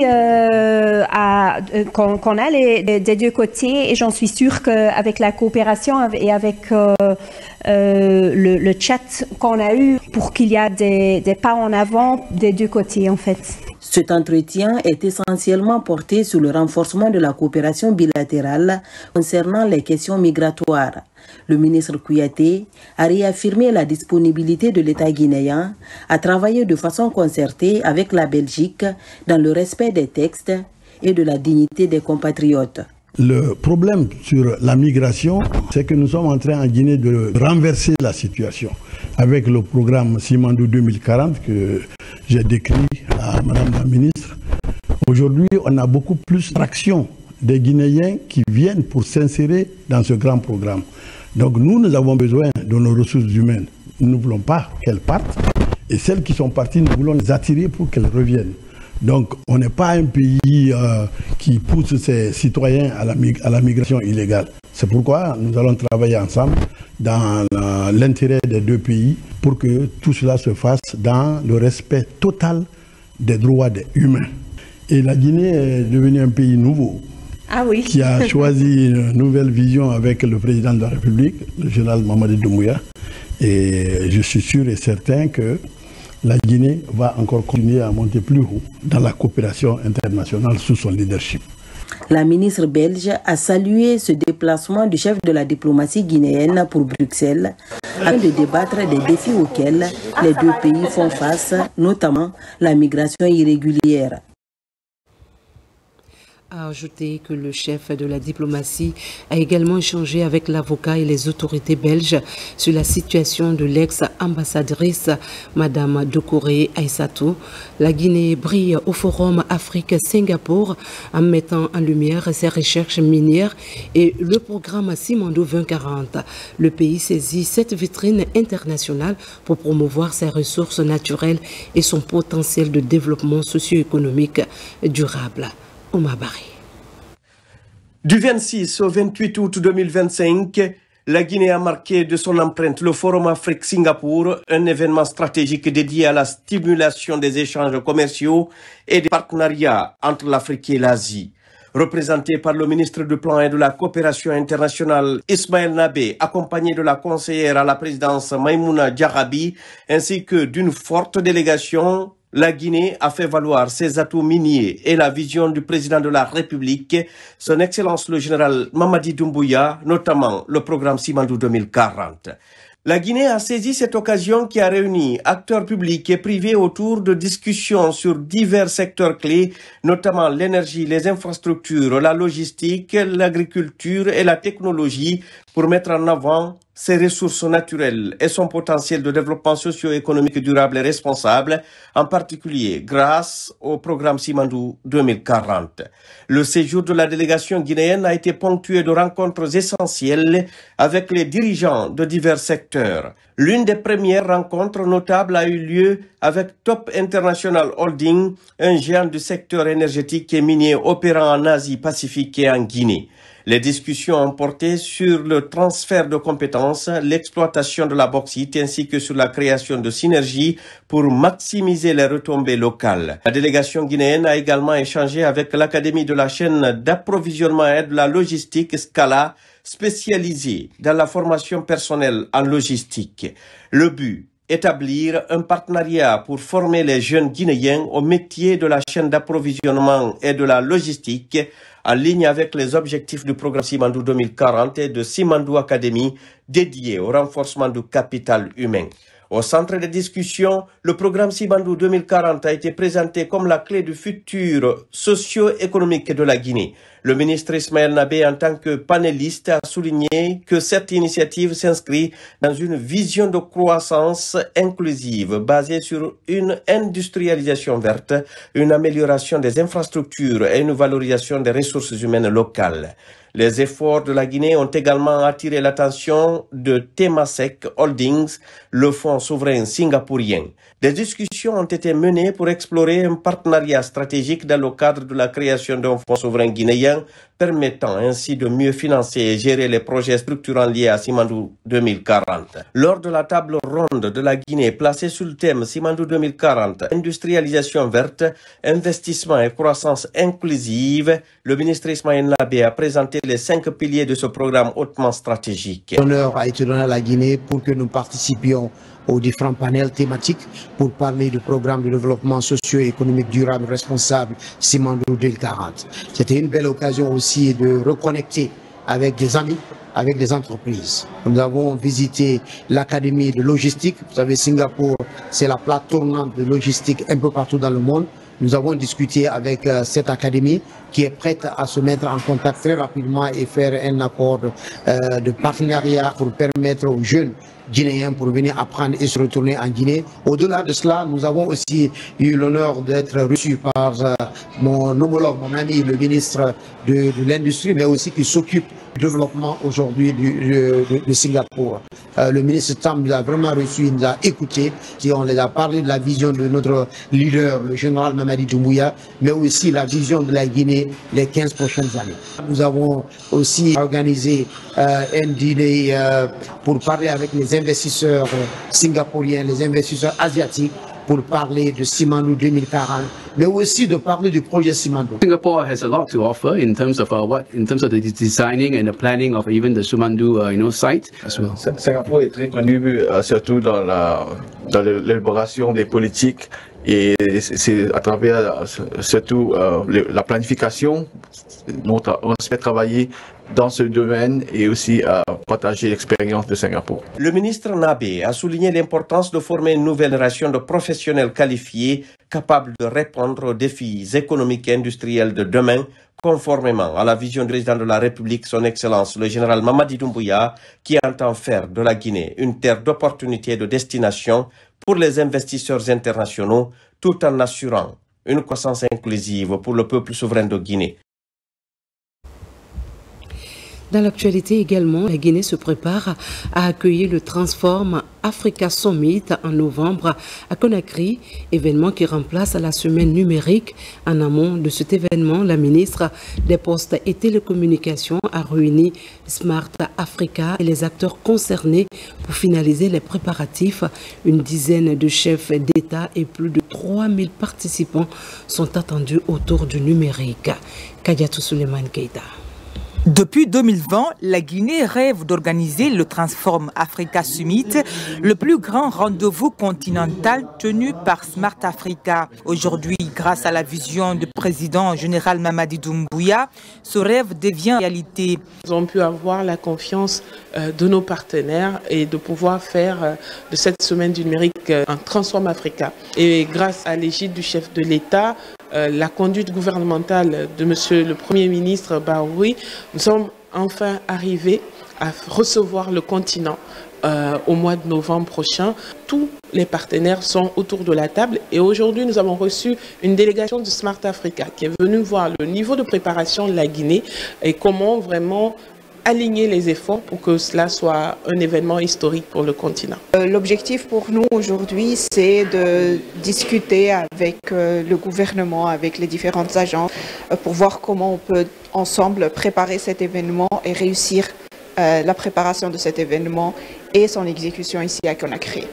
qu'on a des deux côtés et j'en suis sûre qu'avec la coopération et avec le chat qu'on a eu pour qu'il y ait des pas en avant des deux côtés en fait. Cet entretien est essentiellement porté sur le renforcement de la coopération bilatérale concernant les questions migratoires. Le ministre Kouyaté a réaffirmé la disponibilité de l'État guinéen à travailler de façon concertée avec la Belgique dans le respect des textes et de la dignité des compatriotes. Le problème sur la migration, c'est que nous sommes en train en Guinée de renverser la situation avec le programme Simandou 2040 que j'ai décrit à Madame la ministre. Aujourd'hui, on a beaucoup plus d'action des Guinéens qui viennent pour s'insérer dans ce grand programme. Donc nous avons besoin de nos ressources humaines. Nous ne voulons pas qu'elles partent. Et celles qui sont parties, nous voulons les attirer pour qu'elles reviennent. Donc on n'est pas un pays qui pousse ses citoyens à la migration illégale. C'est pourquoi nous allons travailler ensemble dans l'intérêt des deux pays pour que tout cela se fasse dans le respect total des droits des humains. Et la Guinée est devenue un pays nouveau. Ah oui. Qui a choisi une nouvelle vision avec le président de la République, le général Mamadi Doumbouya. Et je suis sûr et certain que la Guinée va encore continuer à monter plus haut dans la coopération internationale sous son leadership. La ministre belge a salué ce déplacement du chef de la diplomatie guinéenne pour Bruxelles afin de débattre des défis auxquels les deux pays font face, notamment la migration irrégulière. A ajouté que le chef de la diplomatie a également échangé avec l'avocat et les autorités belges sur la situation de l'ex-ambassadrice Madame Doucouré Aïssatou. La Guinée brille au Forum Afrique-Singapour en mettant en lumière ses recherches minières et le programme Simandou 2040. Le pays saisit cette vitrine internationale pour promouvoir ses ressources naturelles et son potentiel de développement socio-économique durable. Du 26 au 28 août 2025, la Guinée a marqué de son empreinte le Forum Afrique-Singapour, un événement stratégique dédié à la stimulation des échanges commerciaux et des partenariats entre l'Afrique et l'Asie. Représenté par le ministre du Plan et de la Coopération internationale Ismaël Nabé, accompagné de la conseillère à la présidence Maïmouna Diarabi, ainsi que d'une forte délégation, la Guinée a fait valoir ses atouts miniers et la vision du président de la République, son Excellence le général Mamadi Doumbouya, notamment le programme Simandou 2040. La Guinée a saisi cette occasion qui a réuni acteurs publics et privés autour de discussions sur divers secteurs clés, notamment l'énergie, les infrastructures, la logistique, l'agriculture et la technologie, pour mettre en avant ses ressources naturelles et son potentiel de développement socio-économique durable et responsable, en particulier grâce au programme Simandou 2040. Le séjour de la délégation guinéenne a été ponctué de rencontres essentielles avec les dirigeants de divers secteurs. L'une des premières rencontres notables a eu lieu avec Top International Holding, un géant du secteur énergétique et minier opérant en Asie-Pacifique et en Guinée. Les discussions ont porté sur le transfert de compétences, l'exploitation de la bauxite ainsi que sur la création de synergies pour maximiser les retombées locales. La délégation guinéenne a également échangé avec l'Académie de la chaîne d'approvisionnement et de la logistique Scala, spécialisée dans la formation personnelle en logistique. Le but, établir un partenariat pour former les jeunes Guinéens au métier de la chaîne d'approvisionnement et de la logistique, en ligne avec les objectifs du programme Simandou 2040 et de Simandou Academy, dédié au renforcement du capital humain. Au centre des discussions, le programme Simandou 2040 a été présenté comme la clé du futur socio-économique de la Guinée. Le ministre Ismaël Nabé, en tant que panéliste, a souligné que cette initiative s'inscrit dans une vision de croissance inclusive basée sur une industrialisation verte, une amélioration des infrastructures et une valorisation des ressources humaines locales. Les efforts de la Guinée ont également attiré l'attention de Temasek Holdings, le fonds souverain singapourien. Des discussions ont été menées pour explorer un partenariat stratégique dans le cadre de la création d'un fonds souverain guinéen, permettant ainsi de mieux financer et gérer les projets structurants liés à Simandou 2040. Lors de la table ronde de la Guinée placée sous le thème Simandou 2040, industrialisation verte, investissement et croissance inclusive, le ministre Ismaël Nabé a présenté les 5 piliers de ce programme hautement stratégique. L'honneur a été donné à la Guinée pour que nous participions aux différents panels thématiques pour parler du programme de développement socio-économique durable responsable Simandou 2040. C'était une belle occasion aussi de reconnecter avec des amis, avec des entreprises. Nous avons visité l'académie de logistique. Vous savez, Singapour, c'est la plaque tournante de logistique un peu partout dans le monde. Nous avons discuté avec cette académie qui est prête à se mettre en contact très rapidement et faire un accord de partenariat pour permettre aux jeunes Guinéens pour venir apprendre et se retourner en Guinée. Au-delà de cela, nous avons aussi eu l'honneur d'être reçus par mon homologue, mon ami, le ministre de l'Industrie, mais aussi qui s'occupe du développement aujourd'hui de Singapour. Le ministre Tam nous a vraiment reçu, il nous a écoutés, on les a parlé de la vision de notre leader, le général Mamadi Doumbouya, mais aussi la vision de la Guinée les 15 prochaines années. Nous avons aussi organisé un dîner pour parler avec les investisseurs singapouriens, les investisseurs asiatiques, pour parler de Simandou 2040, mais aussi de parler du projet Simandou. Singapore has a lot to offer in terms of the designing and the planning of even the Simandou site as well. Singapour est très connu surtout dans l'élaboration des politiques et c'est à travers surtout la planification. On se fait travailler dans ce domaine et aussi à partager l'expérience de Singapour. Le ministre Nabé a souligné l'importance de former une nouvelle génération de professionnels qualifiés capables de répondre aux défis économiques et industriels de demain, conformément à la vision du président de la République, son Excellence, le général Mamadi Doumbouya, qui entend faire de la Guinée une terre d'opportunités et de destination pour les investisseurs internationaux, tout en assurant une croissance inclusive pour le peuple souverain de Guinée. Dans l'actualité également, la Guinée se prépare à accueillir le Transform Africa Summit en novembre à Conakry, événement qui remplace la semaine numérique. En amont de cet événement, la ministre des Postes et Télécommunications a réuni Smart Africa et les acteurs concernés pour finaliser les préparatifs. Une dizaine de chefs d'État et plus de 3000 participants sont attendus autour du numérique. Kadiatou Suleiman Keita. Depuis 2020, la Guinée rêve d'organiser le Transform Africa Summit, le plus grand rendez-vous continental tenu par Smart Africa. Aujourd'hui, grâce à la vision du président général Mamadi Doumbouya, ce rêve devient réalité. Nous avons pu avoir la confiance de nos partenaires et de pouvoir faire de cette semaine du numérique un Transform Africa. Et grâce à l'égide du chef de l'État, la conduite gouvernementale de Monsieur le Premier ministre Baroui, nous sommes enfin arrivés à recevoir le continent au mois de novembre prochain. Tous les partenaires sont autour de la table et aujourd'hui nous avons reçu une délégation du Smart Africa qui est venue voir le niveau de préparation de la Guinée et comment vraiment aligner les efforts pour que cela soit un événement historique pour le continent. L'objectif pour nous aujourd'hui, c'est de discuter avec le gouvernement, avec les différentes agences, pour voir comment on peut ensemble préparer cet événement et réussir la préparation de cet événement et son exécution ici à Conakry.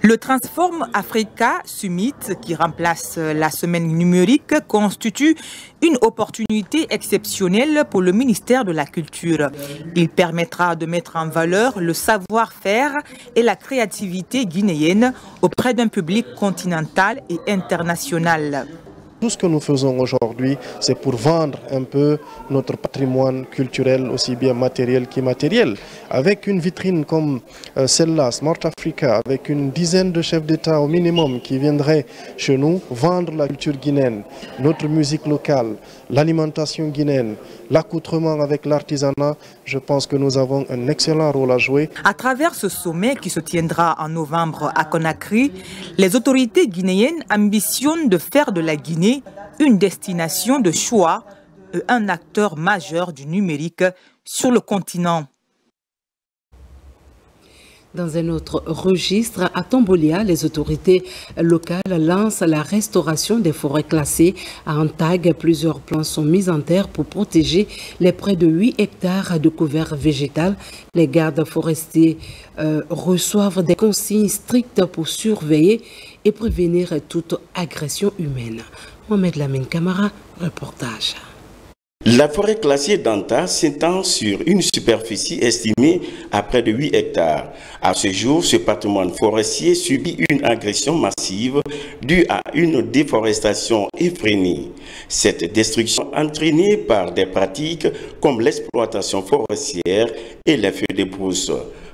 Le Transform Africa Summit, qui remplace la semaine numérique, constitue une opportunité exceptionnelle pour le ministère de la Culture. Il permettra de mettre en valeur le savoir-faire et la créativité guinéenne auprès d'un public continental et international. Tout ce que nous faisons aujourd'hui, c'est pour vendre un peu notre patrimoine culturel, aussi bien matériel qu'immatériel. Avec une vitrine comme celle-là, Smart Africa, avec une dizaine de chefs d'État au minimum qui viendraient chez nous vendre la culture guinéenne, notre musique locale, l'alimentation guinéenne, l'accoutrement avec l'artisanat, je pense que nous avons un excellent rôle à jouer. À travers ce sommet qui se tiendra en novembre à Conakry, les autorités guinéennes ambitionnent de faire de la Guinée une destination de choix et un acteur majeur du numérique sur le continent. Dans un autre registre, à Tombolia, les autorités locales lancent la restauration des forêts classées. À Antag, plusieurs plans sont mis en terre pour protéger les près de 8 hectares de couvert végétal. Les gardes forestiers reçoivent des consignes strictes pour surveiller et prévenir toute agression humaine. Mohamed Lamine Camara, reportage. La forêt classée d'Anta s'étend sur une superficie estimée à près de 8 hectares. À ce jour, ce patrimoine forestier subit une agression massive due à une déforestation effrénée. Cette destruction entraînée par des pratiques comme l'exploitation forestière et les feux de brousse.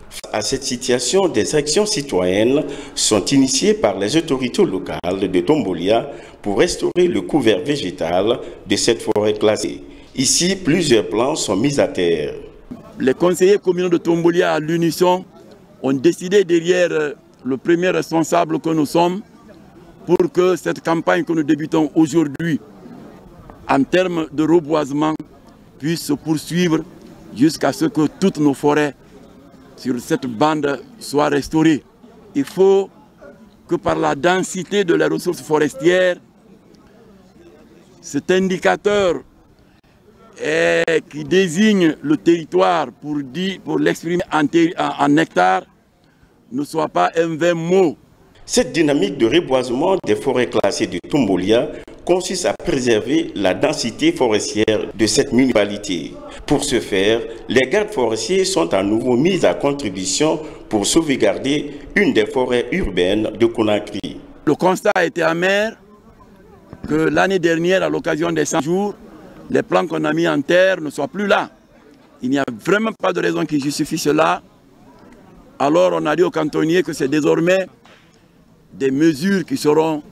Face à cette situation, des actions citoyennes sont initiées par les autorités locales de Tombolia pour restaurer le couvert végétal de cette forêt classée. Ici, plusieurs plans sont mis à terre. Les conseillers communaux de Tombolia à l'unisson ont décidé derrière le premier responsable que nous sommes pour que cette campagne que nous débutons aujourd'hui en termes de reboisement puisse se poursuivre jusqu'à ce que toutes nos forêts sur cette bande soient restaurées. Il faut que par la densité de les ressources forestières, cet indicateur qui désigne le territoire pour l'exprimer en hectares ne soit pas un vain mot. Cette dynamique de reboisement des forêts classées de Tombolia consiste à préserver la densité forestière de cette municipalité. Pour ce faire, les gardes forestiers sont à nouveau mis à contribution pour sauvegarder une des forêts urbaines de Conakry. Le constat a été amer que l'année dernière, à l'occasion des 100 jours, les plans qu'on a mis en terre ne soient plus là. Il n'y a vraiment pas de raison qui justifie cela. Alors on a dit aux cantonniers que c'est désormais des mesures qui seront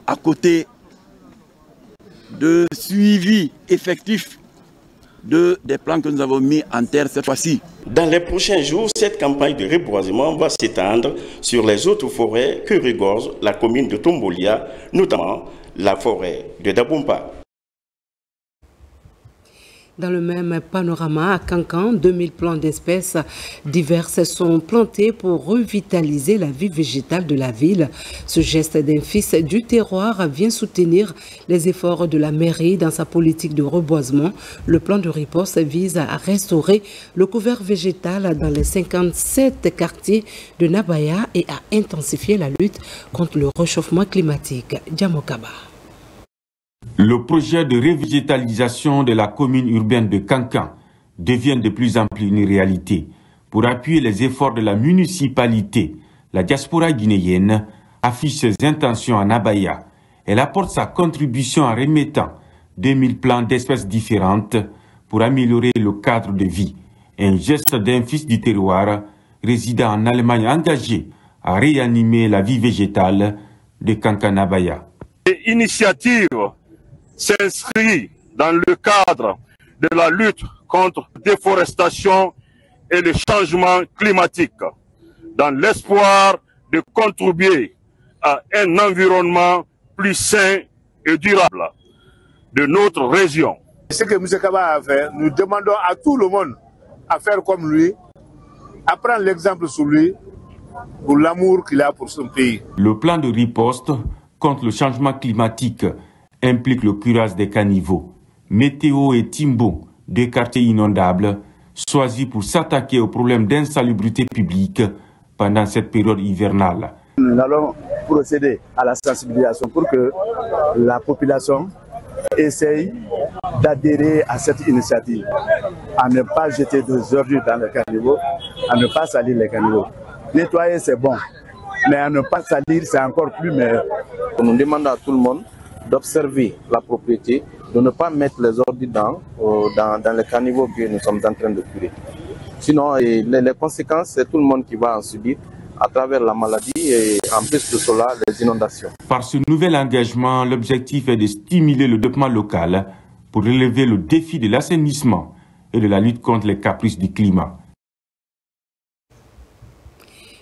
à côté de suivi effectif des plans que nous avons mis en terre cette fois-ci. Dans les prochains jours, cette campagne de reboisement va s'étendre sur les autres forêts que regorge la commune de Tombolia, notamment la forêt de Dabompa. Dans le même panorama, à Kankan, 2000 plants d'espèces diverses sont plantés pour revitaliser la vie végétale de la ville. Ce geste d'un fils du terroir vient soutenir les efforts de la mairie dans sa politique de reboisement. Le plan de riposte vise à restaurer le couvert végétal dans les 57 quartiers de Nabaya et à intensifier la lutte contre le réchauffement climatique. Djamokaba. Le projet de revégétalisation de la commune urbaine de Kankan devient de plus en plus une réalité. Pour appuyer les efforts de la municipalité, la diaspora guinéenne affiche ses intentions en Abaya. Elle apporte sa contribution en remettant 2000 plants d'espèces différentes pour améliorer le cadre de vie. Un geste d'un fils du terroir résidant en Allemagne engagé à réanimer la vie végétale de Kankan-Abaya. L'initiative s'inscrit dans le cadre de la lutte contre la déforestation et le changement climatique, dans l'espoir de contribuer à un environnement plus sain et durable de notre région. Ce que M. Kaba a fait, nous demandons à tout le monde à faire comme lui, à prendre l'exemple sur lui pour l'amour qu'il a pour son pays. Le plan de riposte contre le changement climatique implique le curage des caniveaux. Météo et Timbo, deux quartiers inondables, choisis pour s'attaquer au problème d'insalubrité publique pendant cette période hivernale. Nous allons procéder à la sensibilisation pour que la population essaye d'adhérer à cette initiative, à ne pas jeter des ordures dans les caniveaux, à ne pas salir les caniveaux. Nettoyer, c'est bon, mais à ne pas salir, c'est encore plus meilleur. Nous demandons à tout le monde d'observer la propriété, de ne pas mettre les ordures dans les caniveaux que nous sommes en train de curer. Sinon, les conséquences, c'est tout le monde qui va en subir à travers la maladie et en plus de cela, les inondations. Par ce nouvel engagement, l'objectif est de stimuler le développement local pour relever le défi de l'assainissement et de la lutte contre les caprices du climat.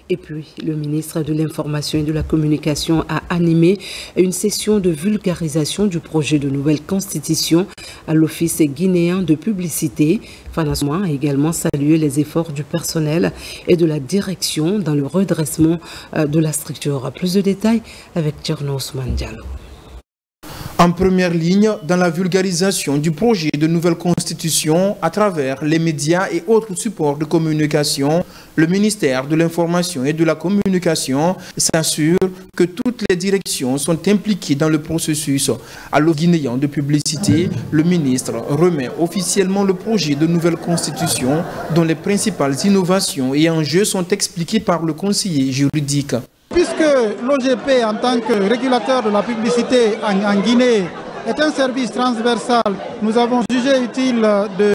Et puis, le ministre de l'Information et de la Communication a animé une session de vulgarisation du projet de nouvelle constitution à l'Office guinéen de publicité. Fanassouma a également salué les efforts du personnel et de la direction dans le redressement de la structure. Plus de détails avec Tcherno Ousmane Diallo. En première ligne dans la vulgarisation du projet de nouvelle constitution à travers les médias et autres supports de communication, le ministère de l'Information et de la Communication s'assure que toutes les directions sont impliquées dans le processus. À l'Office guinéen de publicité, le ministre remet officiellement le projet de nouvelle constitution dont les principales innovations et enjeux sont expliqués par le conseiller juridique. Puisque l'OGP, en tant que régulateur de la publicité en Guinée, est un service transversal, nous avons jugé utile de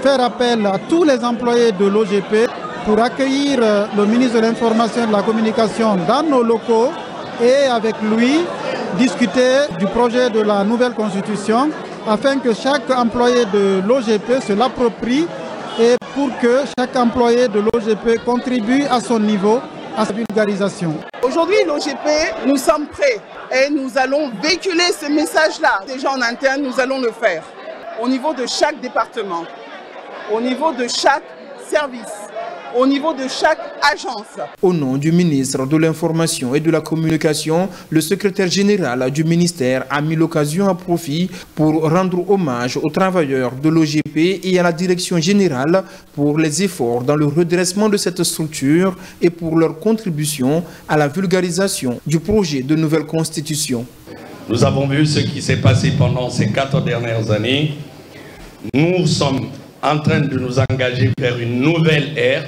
faire appel à tous les employés de l'OGP pour accueillir le ministre de l'Information et de la Communication dans nos locaux et avec lui discuter du projet de la nouvelle constitution afin que chaque employé de l'OGP se l'approprie et pour que chaque employé de l'OGP contribue à son niveau à sa vulgarisation. Aujourd'hui, l'OGP, nous sommes prêts et nous allons véhiculer ce message-là. Déjà en interne, nous allons le faire au niveau de chaque département, au niveau de chaque service, au niveau de chaque agence. Au nom du ministre de l'Information et de la Communication, le secrétaire général du ministère a mis l'occasion à profit pour rendre hommage aux travailleurs de l'OGP et à la direction générale pour les efforts dans le redressement de cette structure et pour leur contribution à la vulgarisation du projet de nouvelle constitution. Nous avons vu ce qui s'est passé pendant ces 4 dernières années. Nous sommes en train de nous engager vers une nouvelle ère.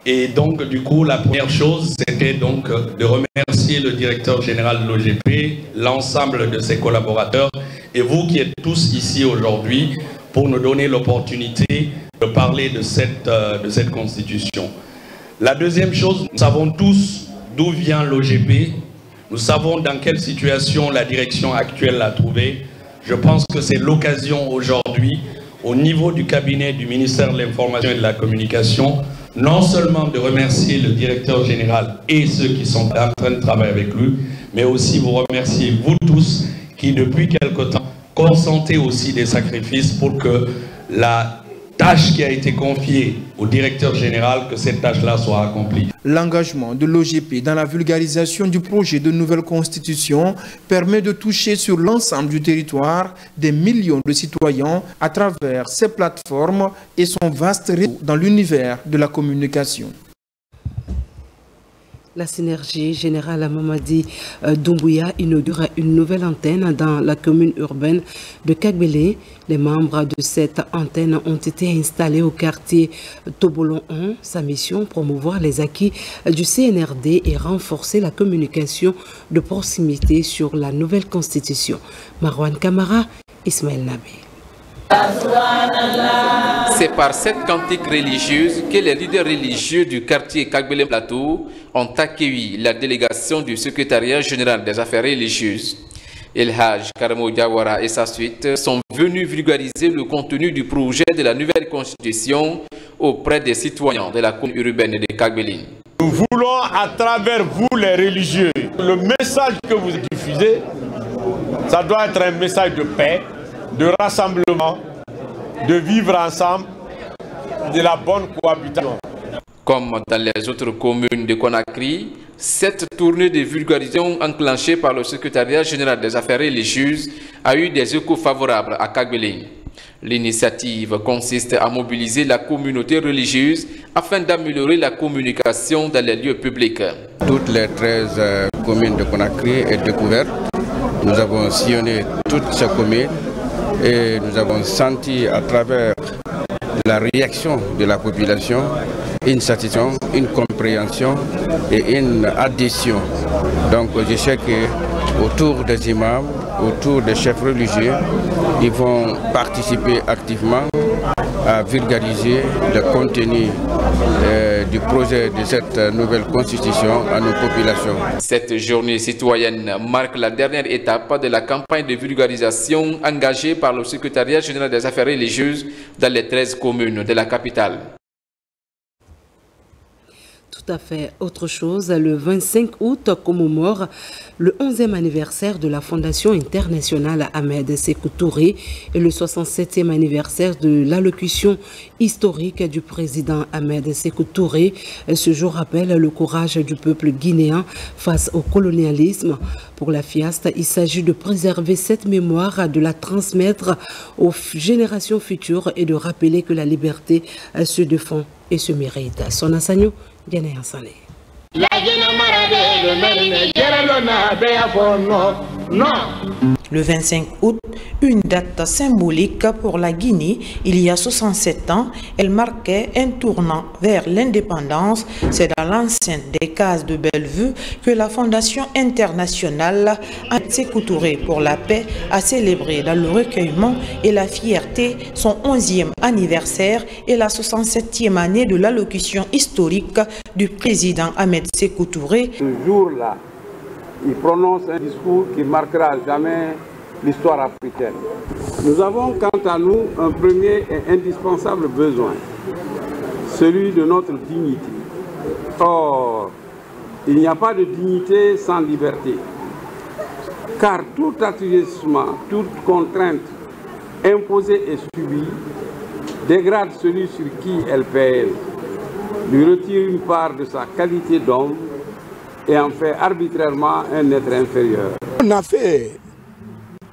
Et donc, du coup, la première chose, c'était donc de remercier le directeur général de l'OGP, l'ensemble de ses collaborateurs, et vous qui êtes tous ici aujourd'hui pour nous donner l'opportunité de parler de cette constitution. La deuxième chose, nous savons tous d'où vient l'OGP, nous savons dans quelle situation la direction actuelle l'a trouvée. Je pense que c'est l'occasion aujourd'hui, au niveau du cabinet du ministère de l'Information et de la Communication, non seulement de remercier le directeur général et ceux qui sont en train de travailler avec lui, mais aussi vous remercier vous tous qui depuis quelque temps consentez aussi des sacrifices pour que la tâche qui a été confiée au directeur général, que cette tâche-là soit accomplie. L'engagement de l'OGP dans la vulgarisation du projet de nouvelle constitution permet de toucher sur l'ensemble du territoire des millions de citoyens à travers ses plateformes et son vaste réseau dans l'univers de la communication. La synergie générale Mamadi Doumbouya inaugure une nouvelle antenne dans la commune urbaine de Kagbélé. Les membres de cette antenne ont été installés au quartier Tobolon 1. Sa mission, promouvoir les acquis du CNRD et renforcer la communication de proximité sur la nouvelle constitution. Marwan Kamara, Ismaël Nabé. C'est par cette cantique religieuse que les leaders religieux du quartier Kagbélé Plateau ont accueilli la délégation du secrétariat général des affaires religieuses. El Haj Karamo Diawara et sa suite sont venus vulgariser le contenu du projet de la nouvelle constitution auprès des citoyens de la commune urbaine de Kagbeli. Nous voulons à travers vous les religieux, le message que vous diffusez, ça doit être un message de paix, de rassemblement, de vivre ensemble, de la bonne cohabitation. Comme dans les autres communes de Conakry, cette tournée de vulgarisation enclenchée par le secrétariat général des affaires religieuses a eu des échos favorables à Kagbeli. L'initiative consiste à mobiliser la communauté religieuse afin d'améliorer la communication dans les lieux publics. Toutes les 13 communes de Conakry sont découvertes. Nous avons sillonné toutes ces communes et nous avons senti à travers la réaction de la population une satisfaction, une compréhension et une adhésion. Donc je sais qu'autour des imams, autour des chefs religieux, ils vont participer activement à vulgariser le contenu du projet de cette nouvelle constitution à nos populations. Cette journée citoyenne marque la dernière étape de la campagne de vulgarisation engagée par le secrétariat général des affaires religieuses dans les 13 communes de la capitale. Tout à fait autre chose, le 25 août commémore le 11e anniversaire de la Fondation internationale Ahmed Sékou Touré et le 67e anniversaire de l'allocution historique du président Ahmed Sékou Touré. Ce jour rappelle le courage du peuple guinéen face au colonialisme. Pour la FIAST, il s'agit de préserver cette mémoire, de la transmettre aux générations futures et de rappeler que la liberté se défend et se mérite. Sona Sagno, Diane Hansale. Le 25 août, une date symbolique pour la Guinée. Il y a 67 ans, elle marquait un tournant vers l'indépendance. C'est dans l'enceinte des cases de Bellevue que la Fondation internationale Ahmed Sékou Touré pour la paix a célébré dans le recueillement et la fierté son 11e anniversaire et la 67e année de l'allocution historique du président Ahmed Sékou Touré. Ce jour-là, il prononce un discours qui marquera jamais l'histoire africaine. Nous avons quant à nous un premier et indispensable besoin, celui de notre dignité. Or, il n'y a pas de dignité sans liberté, car tout assujettissement, toute contrainte imposée et subie dégrade celui sur qui elle pèse, lui retire une part de sa qualité d'homme et en fait arbitrairement un être inférieur. On a fait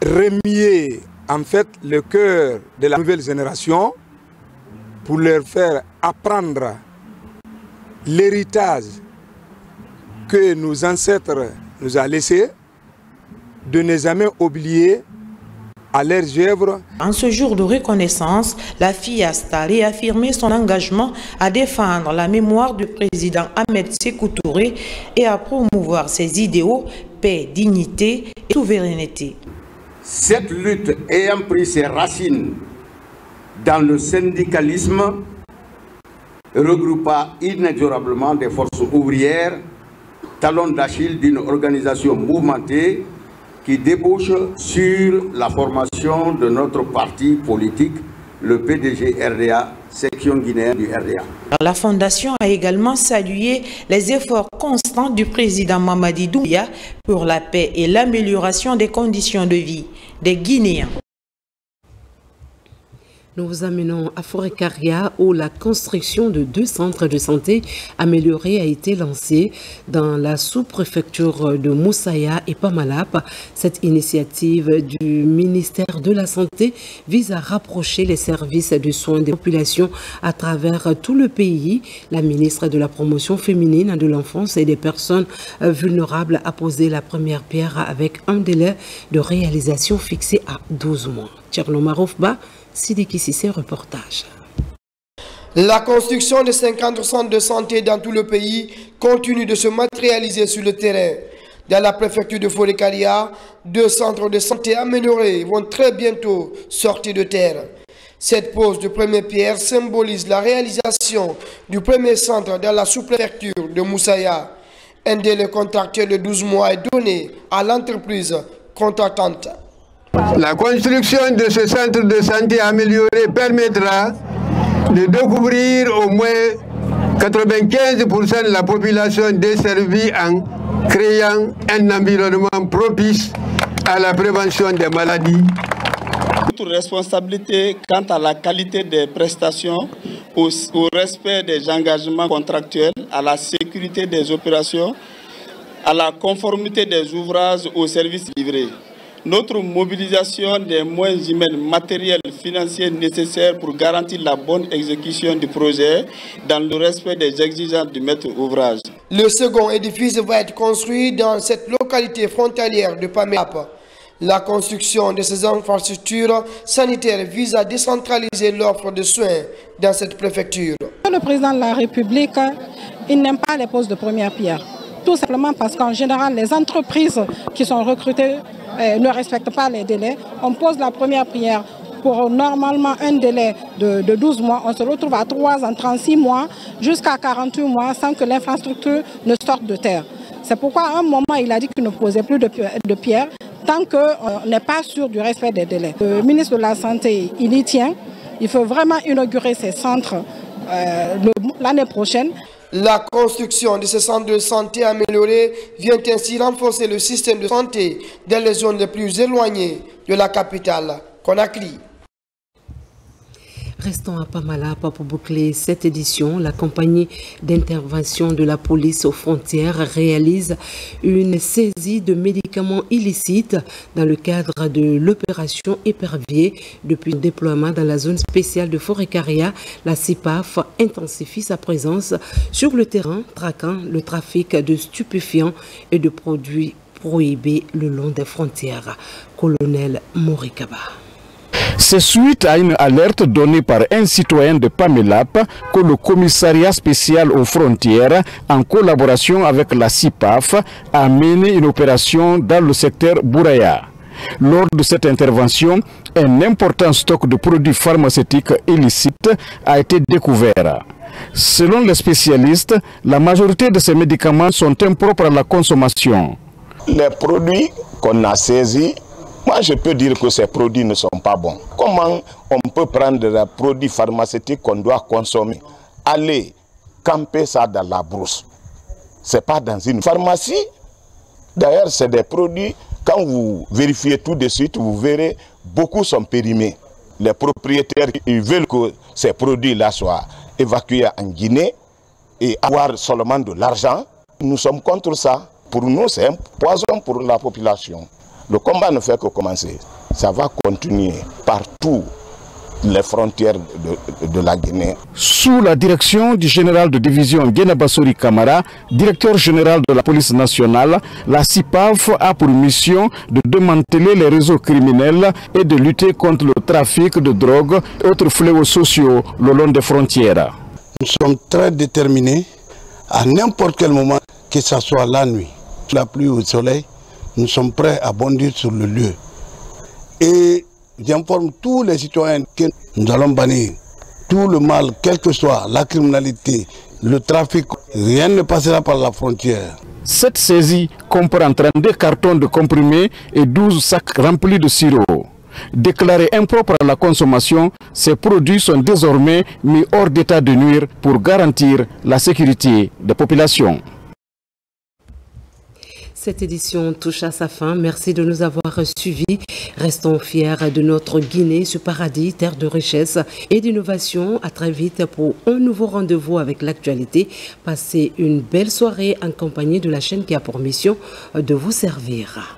remuer en fait le cœur de la nouvelle génération pour leur faire apprendre l'héritage que nos ancêtres nous ont laissé, de ne jamais oublier à leurs œuvres. En ce jour de reconnaissance, la FIAST a réaffirmé son engagement à défendre la mémoire du président Ahmed Sékou Touré et à promouvoir ses idéaux, paix, dignité et souveraineté. Cette lutte ayant pris ses racines dans le syndicalisme, regroupa inexorablement des forces ouvrières, talon d'Achille d'une organisation mouvementée qui débouche sur la formation de notre parti politique, le PDG RDA, section guinéenne du RDA. La Fondation a également salué les efforts constants du président Mamadi Doumbouya pour la paix et l'amélioration des conditions de vie des Guinéens. Nous vous amenons à Forêt-Caria où la construction de 2 centres de santé améliorés a été lancée dans la sous-préfecture de Moussaya et Pamalap. Cette initiative du ministère de la Santé vise à rapprocher les services de soins des populations à travers tout le pays. La ministre de la Promotion féminine, de l'enfance et des personnes vulnérables a posé la première pierre avec un délai de réalisation fixé à 12 mois. Tcherno Maroufba, Sidiki Sissé, reportage. La construction de 50 centres de santé dans tout le pays continue de se matérialiser sur le terrain. Dans la préfecture de Forêt-Caria, 2 centres de santé améliorés vont très bientôt sortir de terre. Cette pose de première pierre symbolise la réalisation du premier centre dans la sous-préfecture de Moussaya. Un délai contractuel de 12 mois est donné à l'entreprise contractante. La construction de ce centre de santé amélioré permettra de découvrir au moins 95% de la population desservie en créant un environnement propice à la prévention des maladies. Notre responsabilité quant à la qualité des prestations, au respect des engagements contractuels, à la sécurité des opérations, à la conformité des ouvrages aux services livrés. Notre mobilisation des moyens humains, matériels, financiers nécessaires pour garantir la bonne exécution du projet dans le respect des exigences du maître ouvrage. Le second édifice va être construit dans cette localité frontalière de Pamelap. La construction de ces infrastructures sanitaires vise à décentraliser l'offre de soins dans cette préfecture. Le président de la République, il n'aime pas les postes de première pierre. Tout simplement parce qu'en général, les entreprises qui sont recrutées ne respectent pas les délais. On pose la première pierre pour normalement un délai de 12 mois. On se retrouve à 3 ans, 36 mois, jusqu'à 48 mois sans que l'infrastructure ne sorte de terre. C'est pourquoi à un moment, il a dit qu'il ne posait plus de pierre tant qu'on n'est pas sûr du respect des délais. Le ministre de la Santé, il y tient. Il faut vraiment inaugurer ces centres l'année prochaine. La construction de ces centres de santé améliorés vient ainsi renforcer le système de santé dans les zones les plus éloignées de la capitale, Conakry. Restons à Pamelap pour boucler cette édition. La compagnie d'intervention de la police aux frontières réalise une saisie de médicaments illicites dans le cadre de l'opération Épervier. Depuis le déploiement dans la zone spéciale de Forêt-Caria, la CIPAF intensifie sa présence sur le terrain, traquant le trafic de stupéfiants et de produits prohibés le long des frontières. Colonel Morikaba. C'est suite à une alerte donnée par un citoyen de Pamelap que le commissariat spécial aux frontières, en collaboration avec la CIPAF, a mené une opération dans le secteur Bouraya. Lors de cette intervention, un important stock de produits pharmaceutiques illicites a été découvert. Selon les spécialistes, la majorité de ces médicaments sont impropres à la consommation. Les produits qu'on a saisis, moi, je peux dire que ces produits ne sont pas bons. Comment on peut prendre des produits pharmaceutiques qu'on doit consommer, aller camper ça dans la brousse? Ce n'est pas dans une pharmacie. D'ailleurs, c'est des produits, quand vous vérifiez tout de suite, vous verrez, beaucoup sont périmés. Les propriétaires, ils veulent que ces produits-là soient évacués en Guinée et avoir seulement de l'argent. Nous sommes contre ça. Pour nous, c'est un poison pour la population. Le combat ne fait que commencer. Ça va continuer partout les frontières de la Guinée. Sous la direction du général de division Guénabassori Kamara, directeur général de la police nationale, la CIPAF a pour mission de démanteler les réseaux criminels et de lutter contre le trafic de drogue et autres fléaux sociaux le long des frontières. Nous sommes très déterminés à n'importe quel moment, que ce soit la nuit, la pluie ou le soleil, nous sommes prêts à bondir sur le lieu. Et j'informe tous les citoyens que nous allons bannir tout le mal, quelle que soit la criminalité, le trafic, rien ne passera par la frontière. Cette saisie comprend 32 cartons de comprimés et 12 sacs remplis de sirop. Déclarés impropres à la consommation, ces produits sont désormais mis hors d'état de nuire pour garantir la sécurité des populations. Cette édition touche à sa fin. Merci de nous avoir suivis. Restons fiers de notre Guinée, ce paradis, terre de richesse et d'innovation. À très vite pour un nouveau rendez-vous avec l'actualité. Passez une belle soirée en compagnie de la chaîne qui a pour mission de vous servir.